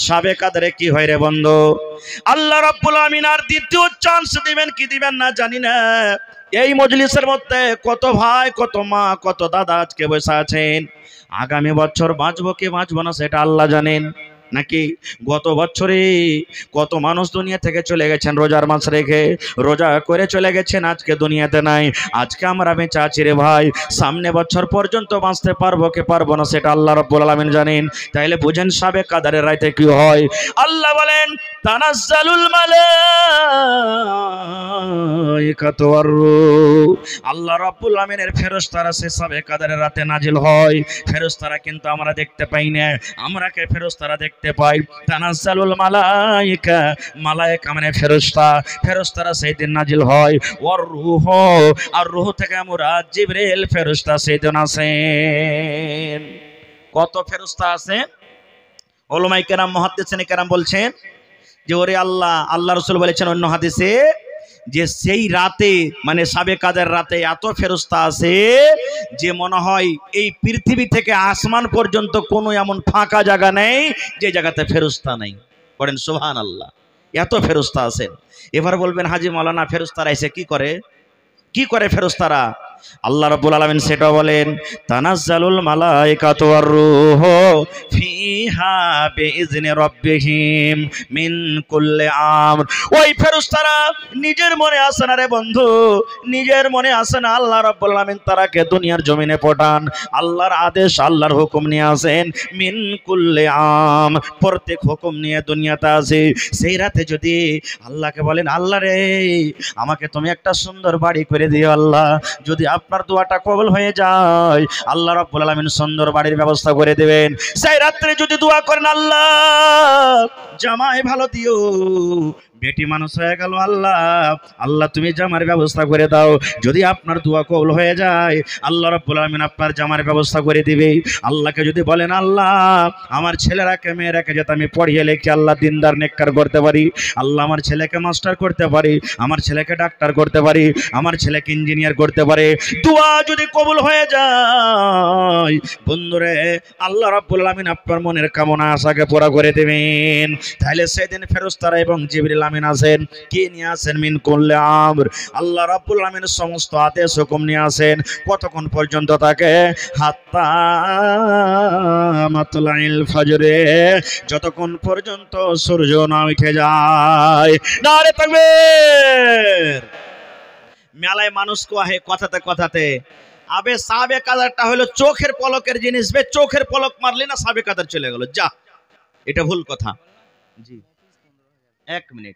সাবে কাদরে কি হয় রে বন্ধু? আল্লাহ রাব্বুল আমিন আর দ্বিতীয় চান্স দিবেন কি দিবেন না জানি না। এই মজলিসের মধ্যে কত ভাই, কত মা, কত দাদা আজকে বসে আছেন। আগামী বছর বাঁচবো কি বাঁচবো না সেটা আল্লাহ জানেন। নাকি গত বছরে কত মানুষ দুনিয়া থেকে চলে গেছেন, রোজার মাস রেখে রোজা করে চলে গেছেন, আজকে দুনিয়াতে নাই। আজকে আমরা বেঁচে আছি রে ভাই, সামনে বছর পর্যন্ত বাঁচতে পারবো কি পারবো না সেটা আল্লাহ রাব্বুল আলামিন জানেন। তাইলে বুঝেন সাবে কাদারের রাতে কি হয়। আল্লাহ বলেন তানাজ্জালুল মালাইকাতু ওয়ার রূহ, আল্লাহ রাব্বুল আমিনের ফেরেশতারা সে সাবে কাদারের রাতে নাজিল হয়। ফেরেশতারা কিন্তু আমরা দেখতে পাই না, আমরা কে ফেরেশতারা দেখতে পাই। তানাজ্জালুল মালাইকা, মালায়েকা মানে ফেরেশতা, ফেরেশতারা সেই দিন নাজিল হয়। ওয়ার রূহ, আর রূহ থেকে মুরাদ জিবরিল ফেরেশতা সেদিন আছেন। কত ফেরেশতা আছে? উলামায়ে কেরাম, মুহাদ্দিসিনে কেরাম বলছেন যে ওরে আল্লাহ, আল্লাহ রাসূল বলেছেন অন্য হাদিসে যে সেই রাতে মানে সাবে কাদের রাতে এত ফেরেশতা আছে যে মনে হয় এই পৃথিবী থেকে আসমান পর্যন্ত কোনো এমন ফাঁকা জায়গা নেই যে জায়গাতে ফেরেশতা নেই। বলেন সুবহানাল্লাহ, এত ফেরেশতা আছেন। এবার বলবেন হাজী মাওলানা ফেরেশতারা এসে কি করে? কি করে ফেরেশতারা? আল্লাহ রাব্বুল আলামিন সেটা বলেন তানাজ্জালুল মালাইকাতু ওয়ার রূহ ফিহা বিইজনি রাব্বিহিম মিন কুল্লি আমর। ওই ফেরেশতারা নিজের মনে আসে না রে বন্ধু, নিজের মনে আসে না। আল্লাহ রাব্বুল আলামিন তারাকে দুনিয়ার জমিনে পাঠান, আল্লাহর আদেশ আল্লাহর হুকুম নিয়ে আসেন। মিন কুল্লি আম, প্রত্যেক হুকুম নিয়ে দুনিয়াতে আসে। সেই রাতে যদি আল্লাহকে বলেন আল্লাহ রে আমাকে তুমি একটা সুন্দর বাড়ি করে দিও আল্লাহ, যদি আপনার দোয়াটা কবুল হয়ে যায় আল্লাহ রাব্বুল আলামিন সুন্দর বাড়ির ব্যবস্থা করে দেবেন। সেই রাত্রে যদি দোয়া করেন আল্লাহ জামাই ভালো দিও, বেটি মানুষ হয়ে গেল আল্লাহ, আল্লাহ তুমি জামার ব্যবস্থা করে দাও, যদি আপনার দোয়া কবুল হয়ে যায় আল্লাহ রাব্বুল আলামিন আপনার জামার ব্যবস্থা করে দিবে। আল্লাহকে যদি বলেন আল্লাহ আমার ছেলেরাকে মেয়েরাকে যাতে আমি পড়িয়ে লিখে আল্লাহ দিনদার নেককার করতে পারি, আল্লাহ আমার ছেলেকে মাস্টার করতে পারি, আমার ছেলেকে ডাক্তার করতে পারি, আমার ছেলেকে ইঞ্জিনিয়ার করতে পারে, দোয়া যদি কবুল হয়ে যায় বন্ধুরে আল্লাহ রাব্বুল আলামিন আপনার মনের কামনা আশাকে পুরা করে দেবেন। তাহলে সেদিন ফেরেশতারা এবং জিবরিল আমিন আছেন, কি নিয়ে আসেন? মিন কুল্লি আমর, আল্লাহ রাব্বুল আলামিনের সমস্ত আদেশ হুকুম নিয়ে আসেন। কতক্ষণ পর্যন্ত থাকে? হাত্তা মাতলাইল ফজরে, যতক্ষণ পর্যন্ত সূর্য না উঠে যায়। নারে তাকবীর। মেলায় মানুষ কোয়াহে কথাতে কথাতে আবে সাবে কাদারটা হলো চোখের পলকের জিনিস, বে চোখের পলক মারলি না সাবে কাদার চলে গেল, যা, এটা ভুল কথা। জি এক মিনিট,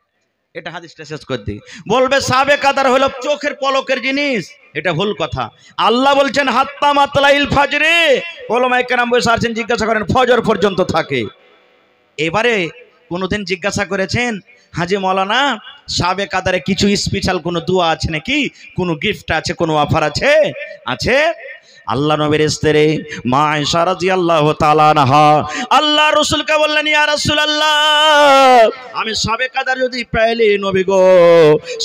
এটা হাদিসটা শেষ করে দিই। বলবে সাবে কাদার হলো চোখের পলকের জিনিস, এটা ভুল কথা। আল্লাহ বলছেন হাত্তা মাতলাইল ফজরে, উলামায়ে কেরাম বসে আছেন জিজ্ঞাসা করেন ফজর পর্যন্ত থাকে। এবারে কোনোদিন জিজ্ঞাসা করেছেন হাজী মাওলানা সাবে কাদারে কিছু স্পেশাল কোনো দোয়া আছে নাকি, কোনো গিফট আছে, কোনো অফার আছে? আছে। আল্লাহ নবীর স্ত্রী মা আয়েশা রাদিয়াল্লাহু তাআলা আনহা আল্লাহ রাসূলকে বললেন ইয়া রাসূলুল্লাহ আমি সাবে কাদার যদি পাইলি নবী গো,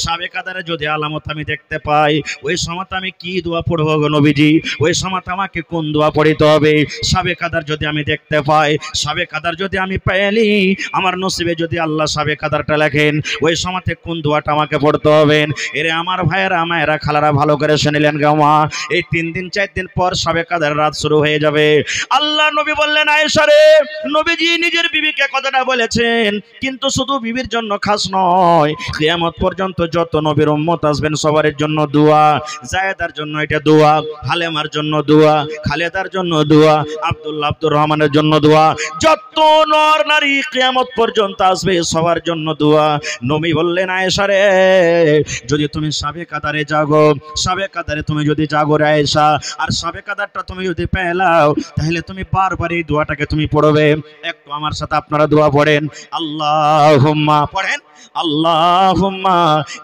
সাবে কাদারে যদি আলামত আমি দেখতে পাই ওই সময় আমি কি দোয়া পড়বো গো নবীজি? ওই সময় আমাকে কোন দোয়া পড়তে হবে? সাবে কাদার যদি আমি দেখতে পাই, সাবে কাদার যদি আমি পাইলি, আমার নসিবে যদি আল্লাহ সাবে কাদারটা লেখেন ওই সময়তে কোন দোয়াটা আমাকে পড়তে হবে? এরে আমার ভাইয়েরা মায়েরা খালারা ভালো করে শুনিলেন গামা, এই 3 দিন 4 দিন পর সাবে কাদার রাত শুরু হয়ে যাবে। আল্লাহ নবী বললেন আয়েশা রে, নবীজি নিজের বিবিকে কথাটা বলেছেন, কিন্তু শুধু বিবির জন্য খাস নয়, কিয়ামত পর্যন্ত যত নবীর উম্মত আসবেন সবার জন্য দোয়া। জায়েদার জন্য এটা দোয়া, হালেমার জন্য দোয়া, খালেদার জন্য দোয়া, আব্দুল্লাহ আব্দুর রহমানের জন্য দোয়া, যত নর নারী কিয়ামত পর্যন্ত আসবে সবার জন্য দোয়া। নবী বললেন আয়েশা রে, যদি তুমি সাবে কাদারে জাগো, সাবে কাদারে তুমি যদি জাগো রে আয়েশা, আর সাবে কাদারটা তুমি যদি পেলাও, তাহলে তুমি বারবার এই দোয়াটাকে তুমি পড়বে। একটু আমার সাথে আপনারা দোয়া পড়েন, আল্লাহুম্মা পড়েন আল্লাহুম্মা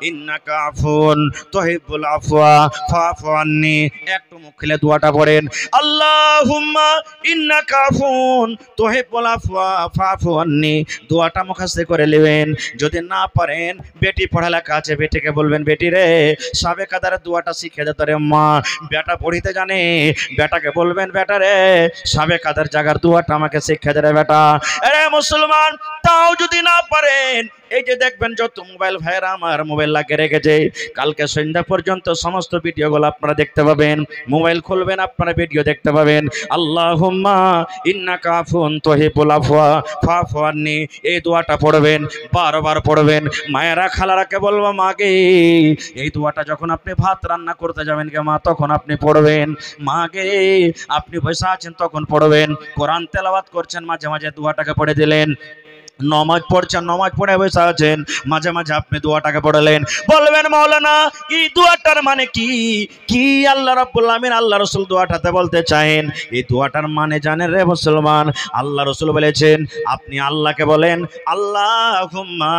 ইন্নাকা আফুন তুহিব্বুল আফওয়া ফাফু আন্নি। একটু মুখ খুলে দোয়াটা পড়েন, আল্লাহুম্মা ইন্নাকা আফুন তুহিব্বুল আফওয়া ফাফু আন্নি। দোয়াটা মুখস্থ করে নেবেন। যদি না পারেন, বেটি পড়ালেখা আছে, বেটিকে বলবেন, বেটি রে সাবে কাদারে দোয়াটা শিখে দে তোরে মা। বেটা পড়িতে জানে, বেটাকে বলবেন, বেটা রে সাবে কাদার জায়গার দোয়াটা আমাকে শিখে দে রে বেটা। আরে মুসলমান, তাও যদি না পারেন, এই যে দেখবেন যত মোবাইল ভাইয়েরা আমার মোবাইল লাগিয়ে রেখেছে, কালকে সন্ধ্যা পর্যন্ত সমস্ত ভিডিওগুলো আপনারা দেখতে পাবেন। মোবাইল খুলবেন, আপনারা ভিডিও দেখতে পাবেন। আল্লাহুম্মা ইন্নাকা আফুন তুহিব্বুল আফওয়া ফাফু আন্নি। এই দোয়াটা পড়বেন, বারবার পড়বেন। মায়েরা খালারাকে বলবো, মাগে এই দোয়াটা যখন আপনি ভাত রান্না করতে যাবেন গে মা, তখন আপনি পড়বেন। মাগে আপনি বসে আছেন তখন পড়বেন। কোরআন তেলাওয়াত করছেন, মাঝে মাঝে দোয়াটাকে পড়ে দিলেন। নমাজ পড়ছেন, নমাজ পড়ে বসে আছেন, মাঝে মাঝে আপনি দোয়াটাকে পড়লেন। বলবেন, মাওলানা এই দোয়াটার মানে কি? কি আল্লাহ রাব্বুল আমিন আল্লাহ রাসূল দোয়াটাতে বলতে চান? এই দোয়াটার মানে জানেন রে মুসলমান? আল্লাহ রাসূল বলেছেন, আপনি আল্লাহকে বলেন, আল্লাহুম্মা,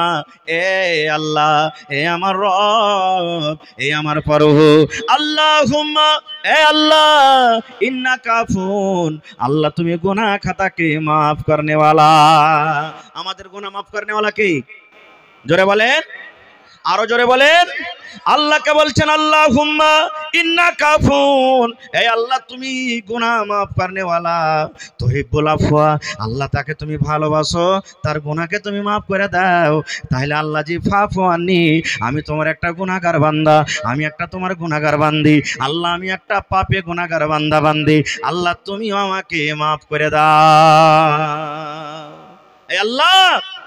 এ আল্লাহ, এ আমার রব, এ আমার প্রভু, আল্লাহুম্মা, এ আল্লাহ, ইন্নাকা আফুন, আল্লাহ তুমি গুনাহ খাতাকে মাফ করনে वाला। আমাদের গুনাহ মাফ করনে वाला কে? জোরে বলেন, আরো জোরে বলেন। আল্লাহকে বলছেন, আল্লাহুম্মা ইন্নাকা আফুন, হে আল্লাহ তুমি গুনাহ মাফ করনে वाला, তুহিব্বুল আফওয়া, আল্লাহ তাকে তুমি ভালোবাসো, তার গুনাহকে তুমি মাফ করে দাও। তাহলে আল্লাহ জি ফাফু আন্নি, আমি তোমার একটা গুনাহগার বান্দা, আমি একটা তোমার গুনাহগার বান্দি। আল্লাহ আমি একটা পাপে গুনাহগার বান্দা বান্দি, আল্লাহ তুমিও আমাকে মাফ করে দাও। এই আল্লাহ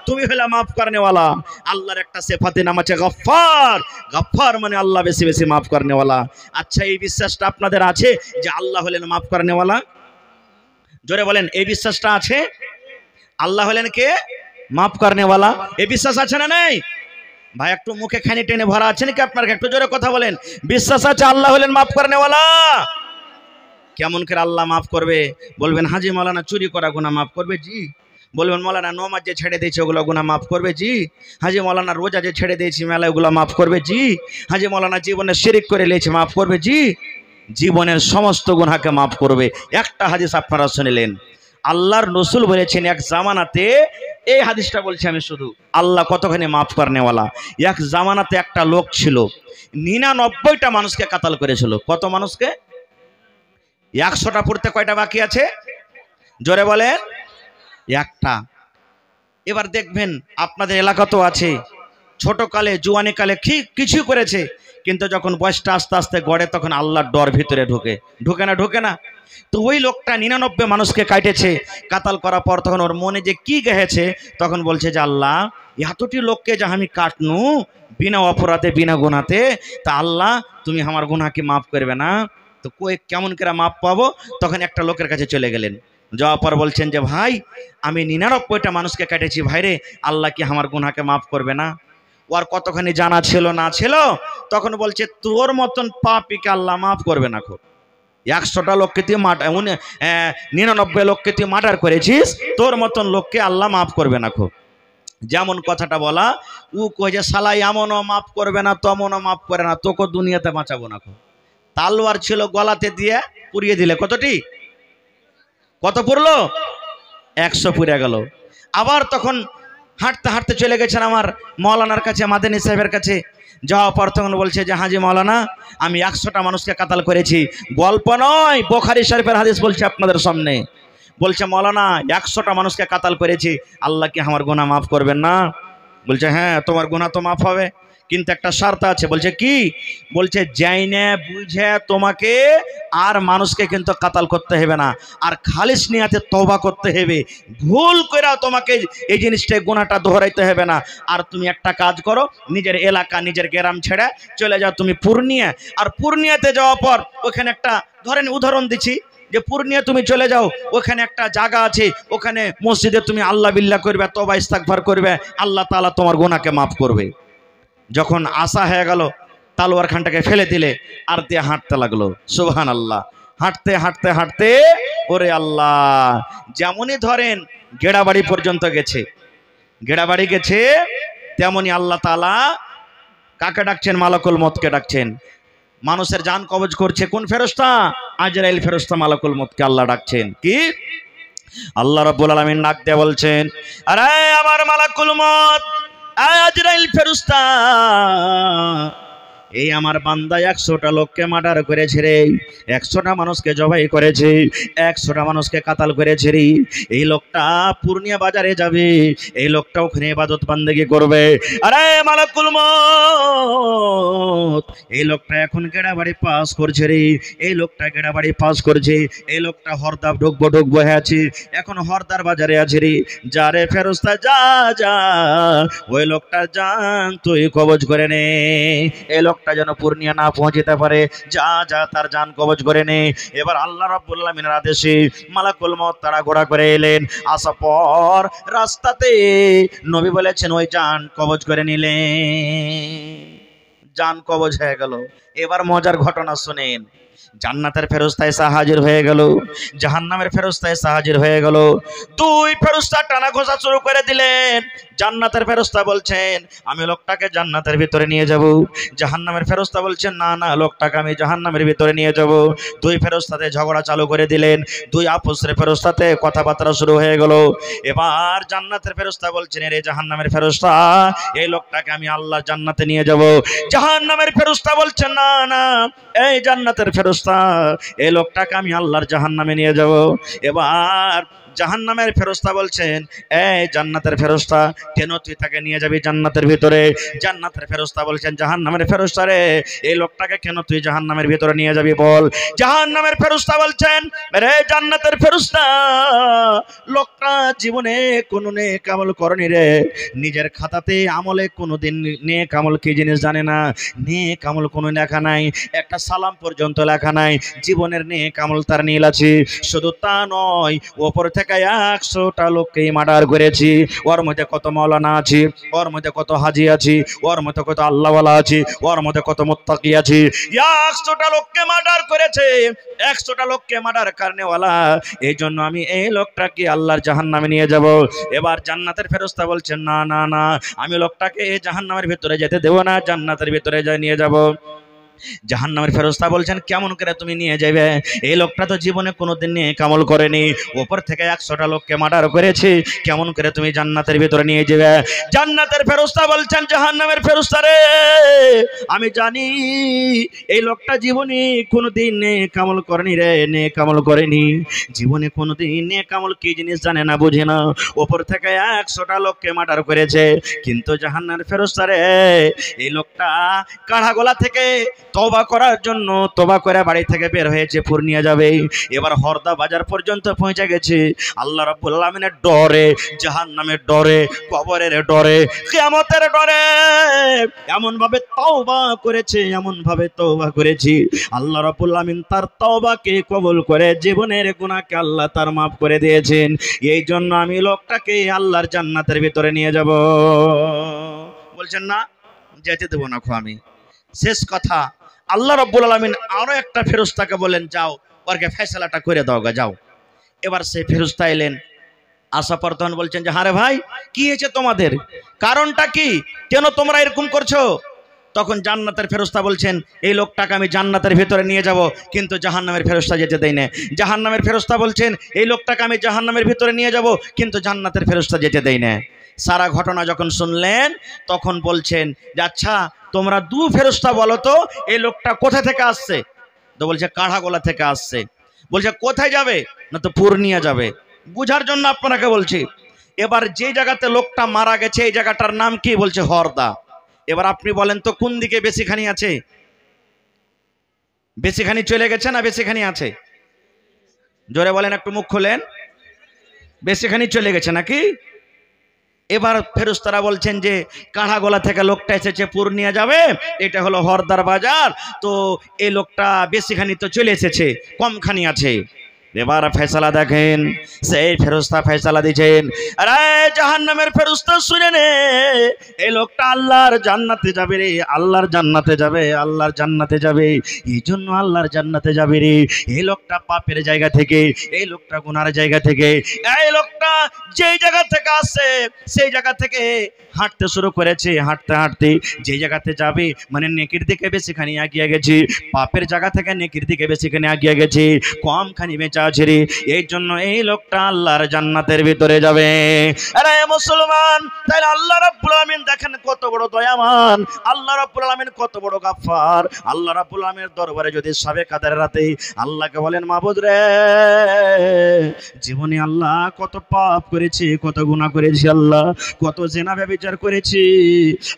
তুমি হলে মাফ করনে वाला। আল্লাহর একটা সিফাতে নাম আছে গফফার। গফফার মানে আল্লাহ বেশি বেশি মাফ করনে वाला। আচ্ছা, এই বিশ্বাসটা আপনাদের আছে যে আল্লাহ হলেন মাফ করনে वाला? জোরে বলেন, এই বিশ্বাসটা আছে? আল্লাহ হলেন কে? মাফ করনে वाला। এই বিশ্বাস আছে না নেই? ভাই একটু মুখে খানি টেনে ভরা আছে নাকি আপনার? একটু জোরে কথা বলেন। বিশ্বাস আছে আল্লাহ হলেন মাফ করনে वाला? কেমন করে আল্লাহ মাফ করবে? বলবেন, হাজি মাওলানা চুরি করা গুনাহ মাফ করবে? জি। বলবেন, মৌলানা নমাজ যে ছেড়ে দিয়েছে ওগুলো গুনাহ মাফ করবে? জি। হাজি মৌলানা রোজা যে ছেড়ে দিয়েছি মেলা ওগুলো মাফ করবে? জি। হাজি মৌলানা জীবনে শিরিক করে নিয়েছে মাফ করবে? জি। জীবনের সমস্ত গুনাহকে মাফ করবে। একটা হাদিস আপনারা শুনলেন, আল্লাহর রাসূল বলেছেন এক জামানাতে, এই হাদিসটা বলছি আমি শুধু, আল্লাহ কতখানি মাফ করনে वाला। এক জামানাতে একটা লোক ছিল, 99টা মানুষকে কাতাল করেছিল। কত মানুষকে? 100টা পড়তে কয়টা বাকি আছে? জোরে বলেন, একটা। এবার দেখবেন আপনাদের এলাকা তো আছে, ছোট কালে জুয়ানি কালে কিছু করেছে, কিন্তু যখন বয়সটা আস্তে আস্তে গড়ে তখন আল্লাহর ডর ভিতরে ঢোকে। ঢোকে না? ঢোকে না? তো ওই লোকটা 99 মানুষকে কাটেছে, কাতাল করার পর তখন ওর মনে যে কি গেছে, তখন বলছে যে আল্লাহ এতটি লোককে যে আমি কাটনু বিনা অপরাধে বিনা গুনাহতে, তা আল্লাহ তুমি আমার গুনাহকে মাফ করবে না? তো কই কেমন করে মাফ পাবো? তখন একটা লোকের কাছে চলে গেলেন, যাওয়ার পর বলছেন যে ভাই আমি 99টা মানুষকে কেটেছি, ভাইরে আল্লাহ কি আমার গুনাহকে মাফ করবে না? ওর কতখানি জানা ছিল না ছিল, তখন বলছে তোর মতন পাপীকে আল্লাহ মাফ করবে না। খুব 100টা লোককে তুই 99 লোককে তুই মার্ডার করেছিস, তোর মতন লোককে আল্লাহ মাফ করবে না। খুব যেমন কথাটা বলা, ও কয় যে শালা এমনও মাফ করবে না, তমনও মাফ করে না, তোকে দুনিয়াতে বাঁচাবো না। খুব তালোয়ার ছিল গলাতে দিয়ে পুড়িয়ে দিলে কতটি? কত পড়লো? 100 পুড়ে গেল। আবার তখন হাঁটতে হাঁটতে চলে গেছেন আমার মৌলানার কাছে, মাদানী সাহেবের কাছে। যাওয়ার পর তখন বলছে যে হাজি মৌলানা আমি 100টা মানুষকে কাতাল করেছি। গল্প নয়, বুখারী শরীফের হাদিস বলছে আপনাদের সামনে। বলছে মৌলানা 100টা মানুষকে কাতাল করেছি, আল্লাহ কি আমার গুনাহ মাফ করবেন না? বলছে হ্যাঁ তোমার গুনাহ তো মাফ হবে, কিন্তু একটা শর্ত আছে। বলছে কি? বলছে জাইনে বুঝে তোমাকে আর মানুষকে কিন্তু কাতাল করতে হবে না, আর খালিস নিয়াতে তওবা করতে হবে। ভুল করে তোমাকে এই জিনিসটা গুনাহটা দোহরাইতে হবে না। আর তুমি একটা কাজ করো, নিজের এলাকা নিজের গ্রাম ছেড়ে চলে যাও তুমি পূর্ণিয়া। আর পূর্ণিয়াতে যাওয়ার পর ওখানে একটা, ধরেন উদাহরণ দিচ্ছি, যে পূর্ণিয়া তুমি চলে যাও, ওখানে একটা জায়গা আছে, ওখানে মসজিদে তুমি আল্লাহ বিল্লাহ করবে, তওবা ইস্তিগফার করবে, আল্লাহ তাআলা তোমার গুনাহকে মাফ করবে। যখন আশা হয়ে গেল, তালোয়ার খানটাকে ফেলে দিলে আর দিয়ে হাঁটতে লাগলো। সুবহানাল্লাহ। হাঁটতে হাঁটতে হাঁটতে ওরে আল্লাহ, যেমনই ধরেন গেড়াবাড়ি পর্যন্ত গেছে। গেড়াবাড়ি গেছে, তেমনি আল্লাহ তাআলা কাকে ডাকছেন? মালাকুল মউতকে ডাকছেন। মানুষের জান কবজ করছে কোন ফেরেশতা? আজরাইল ফেরেশতা মালাকুল মউতকে আল্লাহ ডাকছেন। কি আল্লাহ রাব্বুল আলামিন ডাক দিয়ে বলছেন, আরে আমার মালাকুল মউত, আজরাইল ফেরেশতা, এই আমার বান্দা 100টা লোককে মার্ডার করেছে রে, 100টা মানুষকে জবাই করেছে, 100টা মানুষকে কাতাল করেছে রে। এই লোকটা পূর্ণিয়া বাজারে যাবে, এই লোকটা ওখানে ইবাদত বান্দেগি করবে। আরে মালাকুল মউত, এই লোকটা এখন গেড়াবাড়ি পাস করছে রে, এই লোকটা গেড়াবাড়ি পাস করছে, এই লোকটা হরদাব ঢুকবো হয়ে আছে, এখন হরদার বাজারে আছে রে। যা রে ফেরেশতা, যা যা, ওই লোকটা জান তুই কবজ করে নে, এই লোকটা যেন পূর্ণিয়া না পৌঁছতে পারে, যা যা তার জান কবজ করে নে। এবার আল্লাহ রাব্বুল আলামিনের আদেশে মালাকুল মউত তারা ঘোড়া করে এলেন। আসার পর রাস্তাতে নবী বলেছেন ওই জান কবজ করে নিলেন, জান কবজ হয়ে গেল। এবার মজার ঘটনা শুনেন। জান্নাতের ফেরেশতা এসে হাজির হয়ে গেল, জাহান্নামের ফেরেশতা এসে হাজির হয়ে গেল। দুই ফেরেশতা টানা ঘোষা শুরু করে দিলেন। জান্নাতের ফেরেশতা বলছেন আমি লোকটাকে জান্নাতের ভিতরে নিয়ে যাব, জাহান্নামের ফেরেশতা বলছেন না না, লোকটাকে আমি জাহান্নামের ভিতরে নিয়ে যাব। দুই ফেরেশতাতে ঝগড়া চালু করে দিলেন, দুই আপসের ফেরেশতাতে কথাবার্তা শুরু হয়ে গেল। এবার জান্নাতের ফেরেশতা বলছেন রে জাহান্নামের ফেরেশতা, এই লোকটাকে আমি আল্লাহর জান্নাতে নিয়ে যাব। জাহান্নামের ফেরেশতা বলছেন না না, এই জান্নাতের ফেরেশতা, এই লোকটাকে আমি আল্লাহর জাহান্নামে নিয়ে যাব। এবার জাহান্নামের ফেরেশতা বলছেন এই জান্নাতের ফেরেশতা, কেন তুই তাকে নিয়ে যাবি জান্নাতের ভিতরে? জান্নাতের ফেরেশতা বলছেন জাহান্নামের ফেরেশতা রে, এই লোকটাকে কেন তুই জাহান্নামের ভিতরে নিয়ে যাবি বল। জাহান্নামের ফেরেশতা বলছেন রে জান্নাতের ফেরেশতা, লোকটা জীবনে কোনো নেক আমল করেনি রে, নিজের খাতাতে আমলে কোনোদিন নেক আমল কি জিনিস জানে না, নেক আমল কোনো লেখা নাই, একটা সালাম পর্যন্ত লেখা নাই, জীবনের নেক আমল তার নীল আছে। শুধু তা নয়, ওপর থেকে 100টা লোককে মার্ডার করেছি, ওর মধ্যে কত মাওলানা আছে, ওর মধ্যে কত হাজি আছে, ওর মধ্যে কত আল্লাহওয়ালা আছে, ওর মধ্যে কত মুত্তাকি আছে। 100টা লোককে মার্ডার করেছে, 100টা লোককে মার্ডার কারণেওয়ালা, এই জন্য আমি এই লোকটাকে আল্লাহর জাহান্নামে নিয়ে যাব। এবার জান্নাতের ফেরেশতা বলছেন না না না, আমি লোকটাকে জাহান্নামের ভিতরে যেতে দেব না, জান্নাতের ভিতরে নিয়ে যাব। জাহান্নামের ফেরেশতা বলছেন কেমন করে তুমি নিয়ে যাবে, এই লোকটা তো জীবনে কোনোদিন নেক আমল করেনি, উপর থেকে 100টা লোককে মার্ডার করেছে, কেমন করে তুমি জান্নাতের ভিতরে নিয়ে যাবে? জান্নাতের ফেরেশতা বলছেন জাহান্নামের ফেরেশতা রে, আমি জানি এই লোকটা জীবনে কোনোদিন নেক আমল করেনি রে, নেক আমল করেনি, জীবনে কোনোদিন নেক আমল কি জিনিস জানে না, বুঝে না, উপর থেকে 100টা লোককে মার্ডার করেছে। কিন্তু জাহান্নামের ফেরেশতা রে, এই লোকটা কাঁড়াগোলা থেকে তওবা করার জন্য তওবা করে বাড়ি থেকে বের হয়েছে, পূর্ণিয়া যাবে। এবার হরদা বাজার পর্যন্ত পৌঁছে গেছে। আল্লাহ রাব্বুল আলামিনের ডরে, জাহান্নামের ডরে, কবরের ডরে, কিয়ামতের ডরে এমন ভাবে তওবা করেছে, এমন ভাবে তওবা করেছে, আল্লাহ রাব্বুল আলামিন তার তওবাকে কবুল করে জীবনের গুনাহকে আল্লাহ তার মাফ করে দিয়েছেন। এই জন্য আমি লোকটাকে আল্লাহর জান্নাতের ভিতরে নিয়ে যাব। বলছেন না যেতে দেব না খো আমি। শেষ কথা, আল্লাহ রাব্বুল আলামিন আরো একটা ফেরেশতাকে বলেন যাও ওরকে ফয়সালাটা করে দাও গা, যাও। এবার সেই ফেরেশতা এলেন, আসা পর তখন বলছেন যে হারে ভাই কি হয়েছে তোমাদের, কারণটা কি, কেন তোমরা এরকম করছো? তখন জান্নাতের ফেরেশতা বলছেন এই লোকটাকে আমি জান্নাতের ভিতরে নিয়ে যাব, কিন্তু জাহান্নামের ফেরেশতা যেতে দেয় না। জাহান্নামের ফেরেশতা বলছেন এই লোকটাকে আমি জাহান্নামের ভিতরে নিয়ে যাব, কিন্তু জান্নাতের ফেরেশতা যেতে দেয় না। সারা ঘটনা যখন শুনলেন তখন বলছেন যে আচ্ছা তোমরা দু ফেরেশতা বলো তো এই লোকটা কোথা থেকে আসছে? তো বলছে কাঁড়াগোলা থেকে আসছে। বলছে কোথায় যাবে? না তো পূর্ণিয়া যাবে। বুঝার জন্য আপনাকে বলছি। এবার যে জায়গাতে লোকটা মারা গেছে এই জায়গাটার নাম কি? বলছে হরদা। এবার আপনি বলেন তো কোন দিকে বেশিখানি আছে? বেশিখানি চলে গেছে না বেশিখানি আছে? জোরে বলেন, একটু মুখ খোলেন। বেশিখানি চলে গেছে নাকি? এবার ফেরেশতারা বলছেন যে কাঁড়াগোলা থেকে লোকটা এসেছে, পূর্ণিয়া যাবে, এটা হলো হরদার বাজার, তো এই লোকটা বেশিখানি তো চলে এসেছে, কমখানি আছে। এবার ফয়সালা দেখেন, সেই ফেরেশতা ফয়সালা দিয়েছেন, আরে জাহান্নামের ফেরেশতা শুনে নে, এই লোকটা আল্লাহর জান্নাতে যাবে রে, আল্লাহর জান্নাতে যাবে, আল্লাহর জান্নাতে যাবে, এই জন্য আল্লাহর জান্নাতে যাবে রে। এই লোকটা পাপের জায়গা থেকে, এই লোকটা গুনার জায়গা থেকে, এই লোকটা যেই জায়গা থেকে আসে সেই জায়গা থেকে হাঁটতে শুরু করেছে, হাঁটতে হাঁটতে যে জায়গাতে যাবে মানে নেকির দিকে বেশিখানি এগিয়ে গেছে, পাপের জায়গা থেকে নেকির দিকে বেশিখানি এগিয়ে গেছে, কমখানি বেঁচে আছে রে। এই জন্য এই লোকটা আল্লাহর জান্নাতের ভিতরে যাবে। আরে মুসলমান, তাই আল্লাহ রাব্বুল আলামিন দেখেন কত বড় দয়াবান, আল্লাহ রাব্বুল আলামিন কত বড় গাফফার। আল্লাহ রাব্বুল আলামিনের দরবারে যদি সবে কাদের রাতে আল্লাহকে বলেন, মাবুদ রে, জীবনে আল্লাহ কত পাপ করেছি, কত গুনাহ করেছি, আল্লাহ কত জিনা ব্যভিচার করেছি,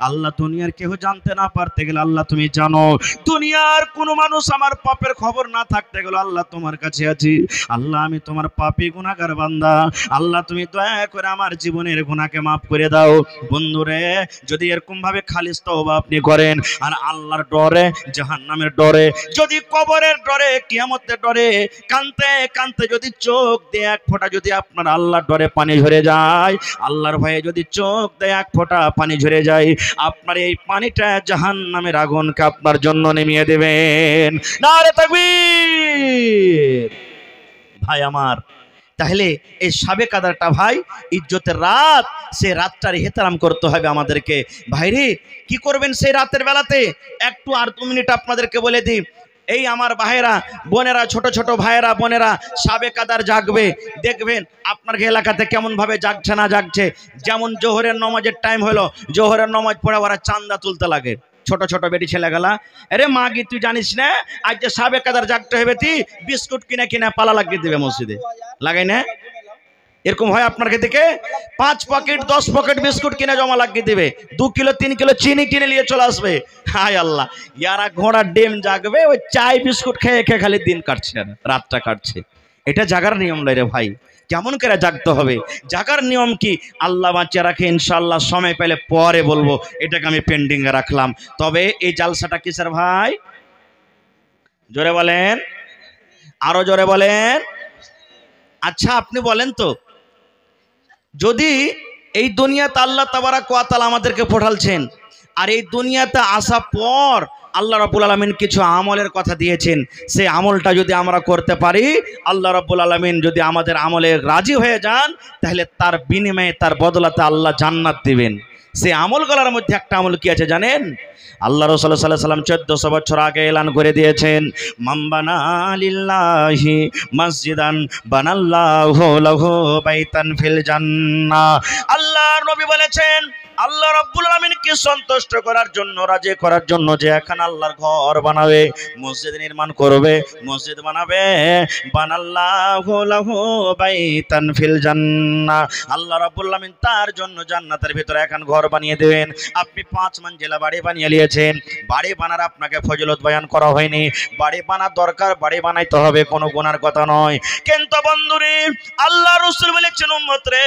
আল্লাহ দুনিয়ার কেউ জানতে না পারতে গেলে আল্লাহ তুমি জানো, দুনিয়ার কোনো মানুষ আমার পাপের খবর না থাকতে গেলে আল্লাহ তোমার কাছে আছি, আল্লাহ আমি তোমার পাপী গুনাহগার বান্দা, আল্লাহ তুমি দয়া করে আমার জীবনের গুনাহকে মাফ করে দাও। বন্ধুরে, যদি এরকম ভাবে খালিস তওবা আপনি করেন আর আল্লাহর ডরে, জাহান্নামের ডরে, যদি কবরের ডরে, কিয়ামতের ডরে কানতে কানতে যদি চোখ দিয়ে এক ফোঁটা যদি আপনার আল্লাহর ডরে পানি ঝরে যায়, আল্লাহর ভয়ে যদি চোখ দিয়ে এক ফোঁটা পানি ঝরে যায়, আপনার এই পানিটা জাহান্নামের আগুনকে আপনার জন্য নেমিয়ে দেবেন। নারে তাকবীর। ভাই আমার, তাহলে এই শাবে কাদারটা ভাই ইজ্জতের রাত, সে রাতটার ইহতিরাম করতে হবে আমাদেরকে। ভাইরে কি করবেন সেই রাতের বেলাতে, একটু আর 2 মিনিট আপনাদেরকে বলে দিই। এই আমার ভাইয়েরা বোনেরা, ছোট ছোট ভাইয়েরা বোনেরা শাবে কাদার জাগবে, দেখবেন আপনার এলাকাতে কেমন ভাবে জাগছে না জাগছে। যেমন জোহরের নামাজের টাইম হলো, জোহরের নামাজ পড়ে ওরা চান্দা তুলতে লাগে, ছোট ছোট বেটি ছেলে গেলা, আরে মাগি তুই জানিস না আজ যে শাবে কাদার জাগতে হবে, তুই বিস্কুট কিনে কিনে পালা লাগিয়ে দেবে মসজিদে, লাগাই না? এরকম হয় আপনার থেকে 5 পকেট 10 পকেট বিস্কুট কিনে জমা লাগিয়ে দিবে, 2 কিলো 3 কিলো চিনি কিনে নিয়ে চলে আসবে। হায় আল্লাহ, ইয়ারা ঘোড়ার ডিম জাগবে, ওই চাই বিস্কুট খেয়ে খেয়ে খালি দিন কাটছে, রাতটা কাটছে। এটা জাগার নিয়ম নয় রে ভাই, কেমন করে জাগতে হবে, জাগার নিয়ম কি আল্লাহ বাঁচিয়ে রাখে, ইনশাআল্লাহ সময় পেলে পরে বলবো, এটাকে আমি পেন্ডিং এ রাখলাম। তবে এই জালসাটা কিসের ভাই, জোরে বলেন, আরো জোরে বলেন। আচ্ছা আপনি বলেন তো, যদি এই দুনিয়াতে আল্লাহ তাবারাক ওয়া তাআলা আমাদেরকে পাঠালছেন, আর এই দুনিয়াতে আসা পর আল্লাহ রাব্বুল আলামিন কিছু আমলের কথা দিয়েছেন, সেই আমলটা যদি আমরা করতে পারি, আল্লাহ রাব্বুল আলামিন যদি আমাদের আমলে রাজি হয়ে যান, তাহলে তার বিনিময়ে, তার বদলাতে আল্লাহ জান্নাত দিবেন। সেই আমলগুলোর মধ্যে একটা আমল কি আছে জানেন? আল্লাহ রাসূল সাল্লাল্লাহু আলাইহি ওয়াসাল্লাম 1400 বছর আগে এলান করে দিয়েছেন, মান বানা লিল্লাহি মসজিদান বানাল্লাহু লাহু বাইতান ফিল জান্নাহ। আল্লাহর নবী বলেছেন, আল্লাহ রাব্বুল আলামিনকে সন্তুষ্ট করার জন্য, রাজি করার জন্য যে এখন আল্লাহর ঘর বানাবে, মসজিদ নির্মাণ করবে, মসজিদ বানাবে, বানাল্লাহু লাহু বাইতান ফিল জান্নাহ, আল্লাহ রাব্বুল আলামিন তার জন্য জান্নাতের ভিতরে এখন ঘর বানিয়ে দেবেন। আপনি 5 মঞ্জিলা বাড়ি বানিয়ে নিয়েছেন, বাড়ি বানার আপনাকে ফজিলত বয়ান করা হয়নি, বাড়ি বানার দরকার, বাড়ি বানাইতে হবে, কোনো গুনার কথা নয়। কিন্তু বন্ধুরে, আল্লাহ রাসূল বলেছেন, উম্মত রে,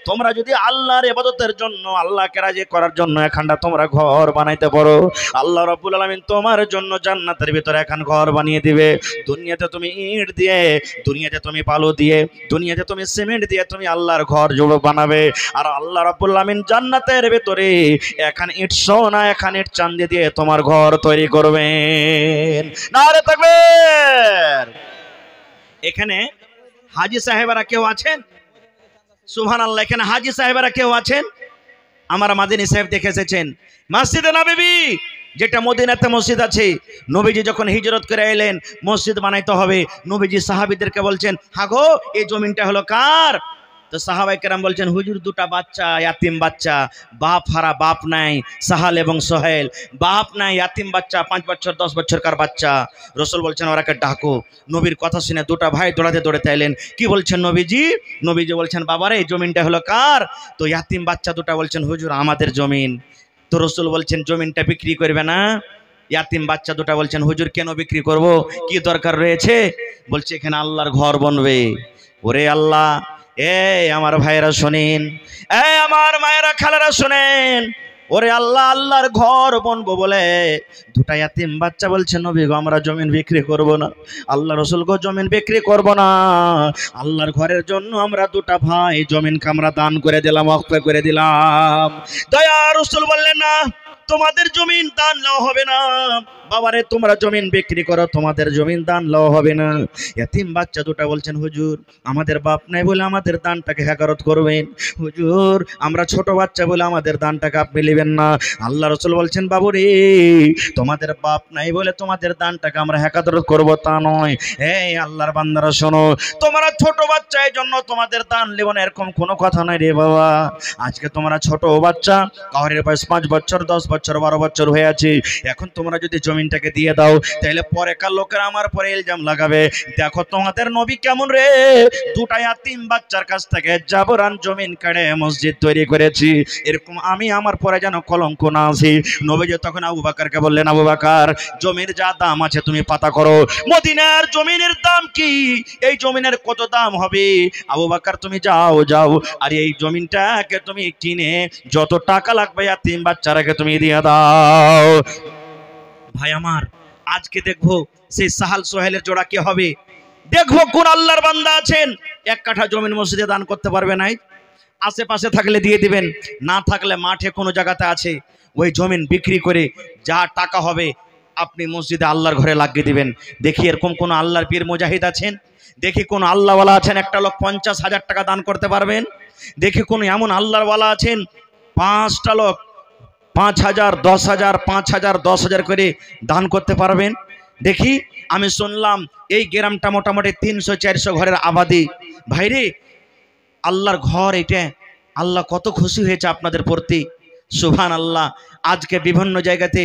তোমরা যদি আল্লাহর ইবাদতের জন্য, আল্লাহকে রাজি করার জন্য এখানটা তোমরা ঘর বানাইতে পারো, আল্লাহ রাব্বুল আলামিন তোমার জন্য জান্নাতের ভিতরে এখন ঘর বানিয়ে দিবে। দুনিয়াতে তুমি ইট দিয়ে, দুনিয়াতে তুমি বালু দিয়ে, দুনিয়াতে তুমি সিমেন্ট দিয়ে তুমি আল্লাহর ঘর জোড়ো বানাবে, আর আল্লাহ রাব্বুল আলামিন জান্নাতের ভিতরে এখন ইট সোনা, এখন ইট চাঁদি দিয়ে তোমার ঘর তৈরি করবেন। নারে তাকবীর। এখানে হাজী সাহেবরা কেউ আছেন? সুবহানাল্লাহ। এখানে হাজী সাহেবরা কেউ আছেন? আমার মাদিনী সাহেব দেখে এসেছেন মসজিদে নববী, যেটা মদিনাতে মসজিদ আছে। নবীজি যখন হিজরত করে এলেন, মসজিদ বানাইতে হবে, নবীজি সাহাবীদেরকে বলছেন, হাগো এই জমিনটা হলো কার? তো সাহাবায়ে কেরাম বলছেন, হুজুর দুটা বাচ্চা, ইয়াতিম বাচ্চা, বাপ হারা, বাপ নাই, সাহাল এবং সোহেল, বাপ নাই, ইয়াতিম বাচ্চা, 5 বছর 10 বছরকার বাচ্চা। রাসূল বলছেন ওরাকে ডাকো। নবীর কথা শুনে দুটা ভাই দৌড়াতে দৌড়াতে এলেন, কি বলছেন নবীজি? নবীজি বলছেন, বাবারে এই জমিনটা হলো কার? তো ইয়াতিম বাচ্চা দুটা বলছেন, হুজুর আমাদের জমিন। তো রাসূল বলছেন, জমিনটা বিক্রি করবে না? ইয়াতিম বাচ্চা দুটা বলছেন, হুজুর কেন বিক্রি করব, কি দরকার রয়েছে? বলছে এখানে আল্লাহর ঘর বনবে। ওরে আল্লাহ, আমার ভাইয়েরা শোনেন, আমার মায়েরা খালারা শোনেন, ওরে আল্লাহ, আল্লাহর ঘর বনবো বলে দুটা ইয়াতিম বাচ্চা বলছে নবী গো আমরা জমিন বিক্রি করব না। আল্লাহ রসুল গো জমিন বিক্রি করব না, আল্লাহর ঘরের জন্য আমরা দুটা ভাই জমিনকে আমরা দান করে দিলাম, ওয়াকফ করে দিলাম। দয়া রসুল বললেন না, তোমাদের জমিন দান নেওয়া হবে না। বাবারে তোমরা জমিন বিক্রি করো, তোমাদের জমিন দান নেওয়া হবে না। এতিম বাচ্চা দুটা বলছেন হুজুর আমাদের বাপ নাই বলে আমাদের দানটাকে হেকারত করবেন, হুজুর আমরা ছোট বাচ্চা বলে আমাদের দানটাকে আপনি নেবেন না। আল্লাহ রসুল বলছেন বাবু রে, তোমাদের বাপ নাই বলে তোমাদের দানটাকে আমরা হেকারত করব তা নয়। এই আল্লাহর বান্দারা শোনো, তোমরা ছোট বাচ্চা এই জন্য তোমাদের দান নেব না এরকম কোনো কথা নাই রে বাবা। আজকে তোমরা ছোট বাচ্চা, কাউরের বয়স 5 বছর 10 বছর 12 বছর হয়ে আছে, এখন তোমরা যদি জমিনটাকে দিয়ে দাও তাহলে পরে কার লোকেরা আমার পরে ইলজাম লাগাবে, দেখো তোমাদের নবী কেমন রে, দুটা ইয়াতিম বাচ্চার কাছ থেকে জাবরান জমিন কেড়ে মসজিদ তৈরি করেছি, এরকম আমি আমার পরে যেন কলঙ্ক না আসি। নবী যে তখন আবু বকরকে বললেন আবু বকর জমির যা দাম আছে তুমি পাতা করো, মদিনার জমিনের দাম কি, এই জমিনের কত দাম হবে, আবু বকর তুমি যাও যাও আর এই জমিনটাকে তুমি কিনে যত টাকা লাগবে ইয়াতিম বাচ্চারাকে তুমি দিয়ে দাও। ভাই আমার আজকে দেখবো সেই সাহাল সোহেলের জোড়া কি হবে, দেখবো কোন আল্লাহর বান্দা আছেন 1 কাঠা জমিন মসজিদে দান করতে পারবে নাই, আশেপাশে থাকলে দিয়ে দিবেন, না থাকলে মাঠে কোনো জায়গাতে আছে ওই জমিন বিক্রি করে যা টাকা হবে আপনি মসজিদে আল্লাহর ঘরে লাগিয়ে দিবেন। দেখি এরকম কোন আল্লাহর পীর মুজাহিদ আছেন, দেখি কোন আল্লাহওয়ালা আছেন 1 লোক 50,000 টাকা দান করতে পারবেন, দেখি কোন এমন আল্লাহওয়ালা আছেন 5টা লোক 5,000 10,000 5,000 10,000 করে দান করতে পারবেন। দেখি আমি শুনলাম এই গ্রামটা মোটামুটি 300-400 ঘরের আবাদি, ভাইরে আল্লাহর ঘর এটা, আল্লাহ কত খুশি হয়েছে আপনাদের প্রতি, সুবহানাল্লাহ। আজকে বিভিন্ন জায়গাতে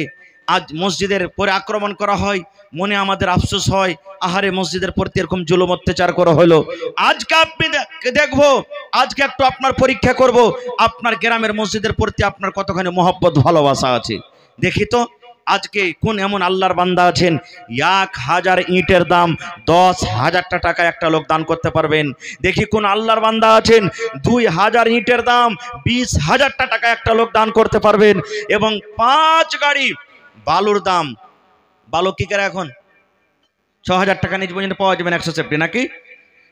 আজ মসজিদের পরে আক্রমণ করা হয়, মনে আমাদের আফসোস হয়, আহারে মসজিদের প্রতি এরকম জুলুম অত্যাচার করা হলো। আজকে আপনি দেখবো, আজকে একটু আপনার পরীক্ষা করব আপনার গ্রামের মসজিদের প্রতি আপনার কতখানি মহব্বত ভালোবাসা আছে। দেখি তো আজকে কোন এমন আল্লাহর বান্দা আছেন 1000 ইটের দাম 10,000 টাকা একটা লোক দান করতে পারবেন। দেখি কোন আল্লাহর বান্দা আছেন 2000 ইটের দাম 20,000 টাকা একটা লোক দান করতে পারবেন। এবং 5 গাড়ি বালুর দাম, বালু কি করে এখন 6,000 টাকা নিচ পর্যন্ত পাওয়া যাবে 170 নাকি,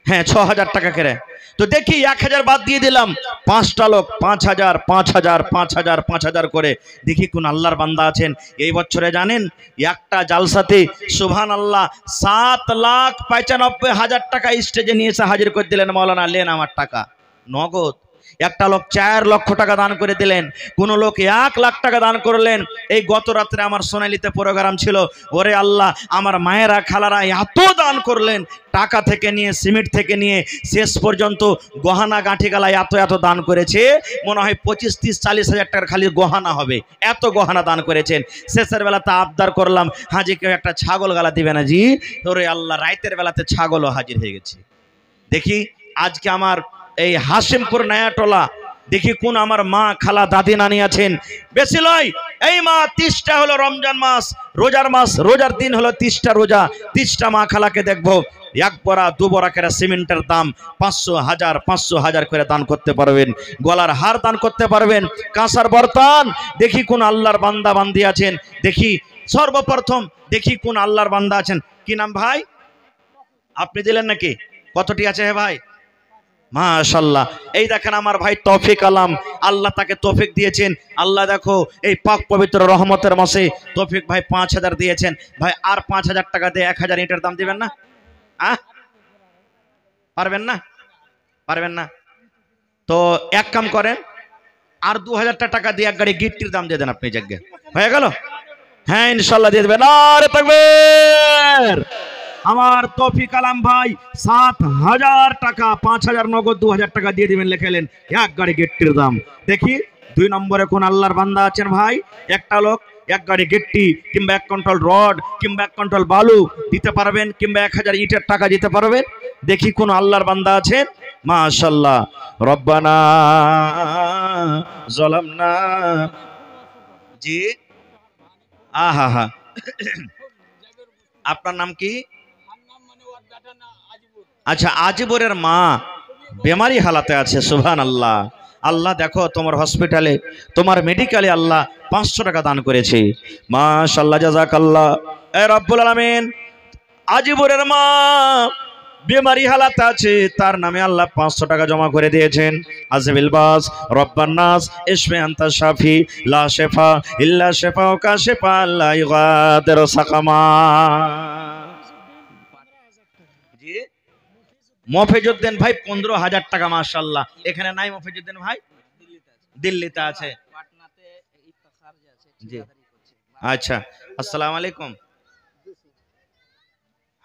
হ্যাঁ 6,000 টাকা করে। তো দেখি 1,000 বাদ দিয়ে দিলাম, 5টা লোক 5,000 5,000 5,000 5,000 করে। দেখি কোন আল্লাহর বান্দা আছেন এই বছরে জানেন একটা জালসাতে সুবহানাল্লাহ 7,95,000 টাকা স্টেজে নিয়ে এসে হাজির করে দিলেন, মাওলানা লেন আমার টাকা নগদ। একটা লোক 4 লক্ষ টাকা দান করে দিলেন, কোন লোক 1 লাখ টাকা দান করলেন। এই গত রাত্রে আমার সোনালিতে প্রোগ্রাম ছিল, ওরে আল্লাহ আমার মায়েরা খালারা এত দান করলেন, টাকা থেকে নিয়ে সিমেন্ট থেকে নিয়ে শেষ পর্যন্ত গহনা গাঁঠি গালা এত এত দান করেছে, মনে হয় 25-30-40,000 টাকার খালি গহনা হবে, এত গহনা দান করেছেন। শেষের বেলাতে আবদার করলাম হাজি কেউ একটা ছাগল গালা দিবে না জি, ওরে আল্লাহ রাতের বেলাতে ছাগলও হাজির হয়ে গেছে। দেখি আজকে আমার এই হাসিমপুর নায়াটোলা, দেখি কোন আমার মা খালা দাদি নানি আছেন, বেশি লয় এই মা 30টা হলো রমজান মাস রোজার মাস, রোজার দিন হলো 30টা রোজা, 30টা মা খালাকে দেখবো 1 বড়া 2 বড়া করে সিমেন্টের দাম 500,000 করে দান করতে পারবেন, গলার হার দান করতে পারবেন, কাঁসার বর্তন। দেখি কোন আল্লাহর বান্দা বান্দি আছেন, দেখি সর্বপ্রথম দেখি কোন আল্লাহর বান্দা আছেন। কি নাম ভাই, আপনি দিলেন নাকি, কতটি আছে হে ভাই, মাশাআল্লাহ। এই দেখেন আমার ভাই তৌফিক আলম, আল্লাহ তাকে তৌফিক দিয়েছেন। আল্লাহ দেখো এই পাক পবিত্র রহমতের মাসে তৌফিক ভাই 5,000 দিয়েছেন। ভাই আর 5,000 টাকা দিয়ে 1,000 ইটের দাম দিবেন না? পারবেন না? পারবেন না তো এক কাম করেন, আর 2,000 টাকা দিয়ে 1 গাড়ি গিট্টির দাম দিয়ে দেন আপনি, জায়গা হয়ে গেল। হ্যাঁ ইনশাল্লাহ দিয়ে দেবেন। আরে তাকবীর। আমার তৌফিক আলম ভাই 7,000 টাকা, 5,000 নগদ 2,000 টাকা দিয়ে দিবেন, লেখেলেন 1 গাড়ি গিট্টির দাম। দেখি 2 নম্বরে কোন আল্লাহর বান্দা আছেন ভাই, একটা লোক 1 গাড়ি গিট্টি কিংবা 1 কুইন্টাল রড কিংবা 1 কুইন্টাল বালু দিতে পারবেন, কিংবা 1,000 ইটের টাকা দিতে পারবেন। দেখি কোন আল্লাহর বান্দা আছেন। মাশাআল্লাহ। রব্বানা যালামনা, জি আহা হা, আপনার নাম কি? আচ্ছা আজিবরের মা বেমারি হালাতে আছে, সুবহানাল্লাহ। আল্লাহ দেখো তোমার হসপিটালে তোমার মেডিকেলে আল্লাহ 500 টাকা দান করেছে, মাশাআল্লাহ জাযাকাল্লাহ। এ রব্বুল আলামিন আজিবুরের মা বেমারি হালাতে আছে, তার নামে আল্লাহ 500 টাকা জমা করে দিয়েছেন। আজবিল বাস রব্বান নাস ইশফি আনতা শাফি লা শিফা ইল্লা শিফাউকা শিফা লা ইগাদিরু সাকামা। জি মফিজউদ্দিন ভাই 15,000 টাকা, মাশাআল্লাহ। এখানে নাই মফিজউদ্দিন ভাই? দিল্লিতে আছে। জি আচ্ছা, আসসালামু আলাইকুম।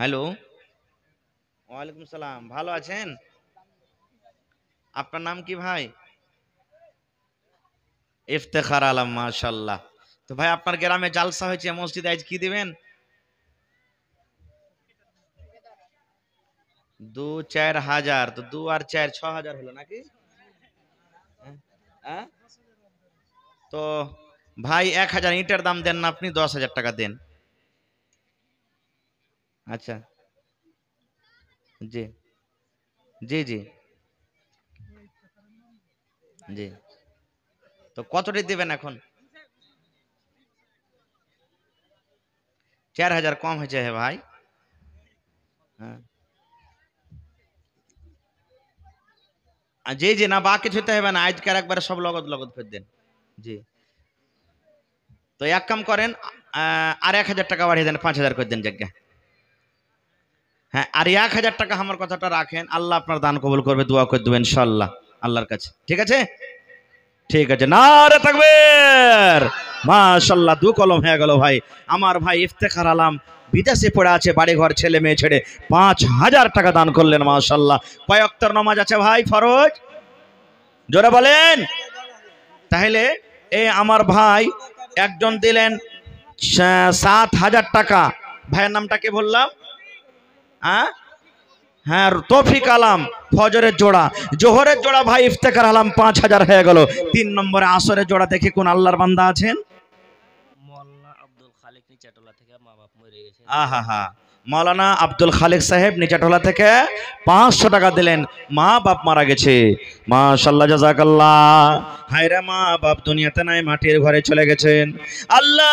হ্যালো, ওয়ালাইকুম সালাম, ভালো আছেন? আপনার নাম কি ভাই? ইফতেখার আলম, মাশাআল্লাহ। তো ভাই আপনার গ্রামে জালসা হয়েছে, মসজিদে আজ কি দিবেন? 2-4 হাজার, তো 2 আর 4 6,000 হলো নাকি? হ্যাঁ তো ভাই 1,000 ইটের দাম দেন না, আপনি 10,000 টাকা দেন। আচ্ছা জি জি জি জি, তো কতটি দিবেন এখন? 4,000 কম হয়েছে হে ভাই। হ্যাঁ জি জি, না বা কিছু হতে হবে না, আজকের একবারে সব লগত লগত করে দেন। জি, তো এক কাম করেন, আর 1,000 টাকা বাড়িয়ে দেন, 5,000 করে দেন জায়গা। হ্যাঁ, আর 1,000 টাকা আমার কথাটা রাখেন, আল্লাহ আপনার দান কবুল করবে, দোয়া করে দেবেন ইনশাআল্লাহ আল্লাহর কাছে। ঠিক আছে ঠিক আছে, নারে তাকবীর, মাশাআল্লাহ। 2 কলম হয়ে গেল ভাই। আমার ভাই ইফতেখার আলম বিদেশে পড়ে আছে, বাড়ি ঘর ছেলে মেয়ে ছেড়ে 5,000 টাকা দান করলেন, মাশাআল্লাহ। কয় ওয়াক্তের নামাজ আছে ভাই ফরজ? জোরে বলেন। তাহলে এই আমার ভাই একজন দিলেন 7,000 টাকা। ভাইয়ের নামটা কি বললাম? হ্যাঁ তৌফিক আলম। ফজরের জোড়া, জোহরের জোড়া ভাই ইফতেখার আলম 5,000 হয়ে গেল। 3 নম্বরে আসরের জোড়া দেখি কোন আল্লাহর বান্দা আছেন? আহা, মৌলানা আব্দুল খালিক সাহেব নিচাটোলা থেকে 500 টাকা দিলেন, মা বাপ মারা গেছে, মাশাআল্লাহ জাযাকাল্লাহ। হায়রে মা বাপ দুনিয়াতে নাই, মাটির ঘরে চলে গেছেন। আল্লাহ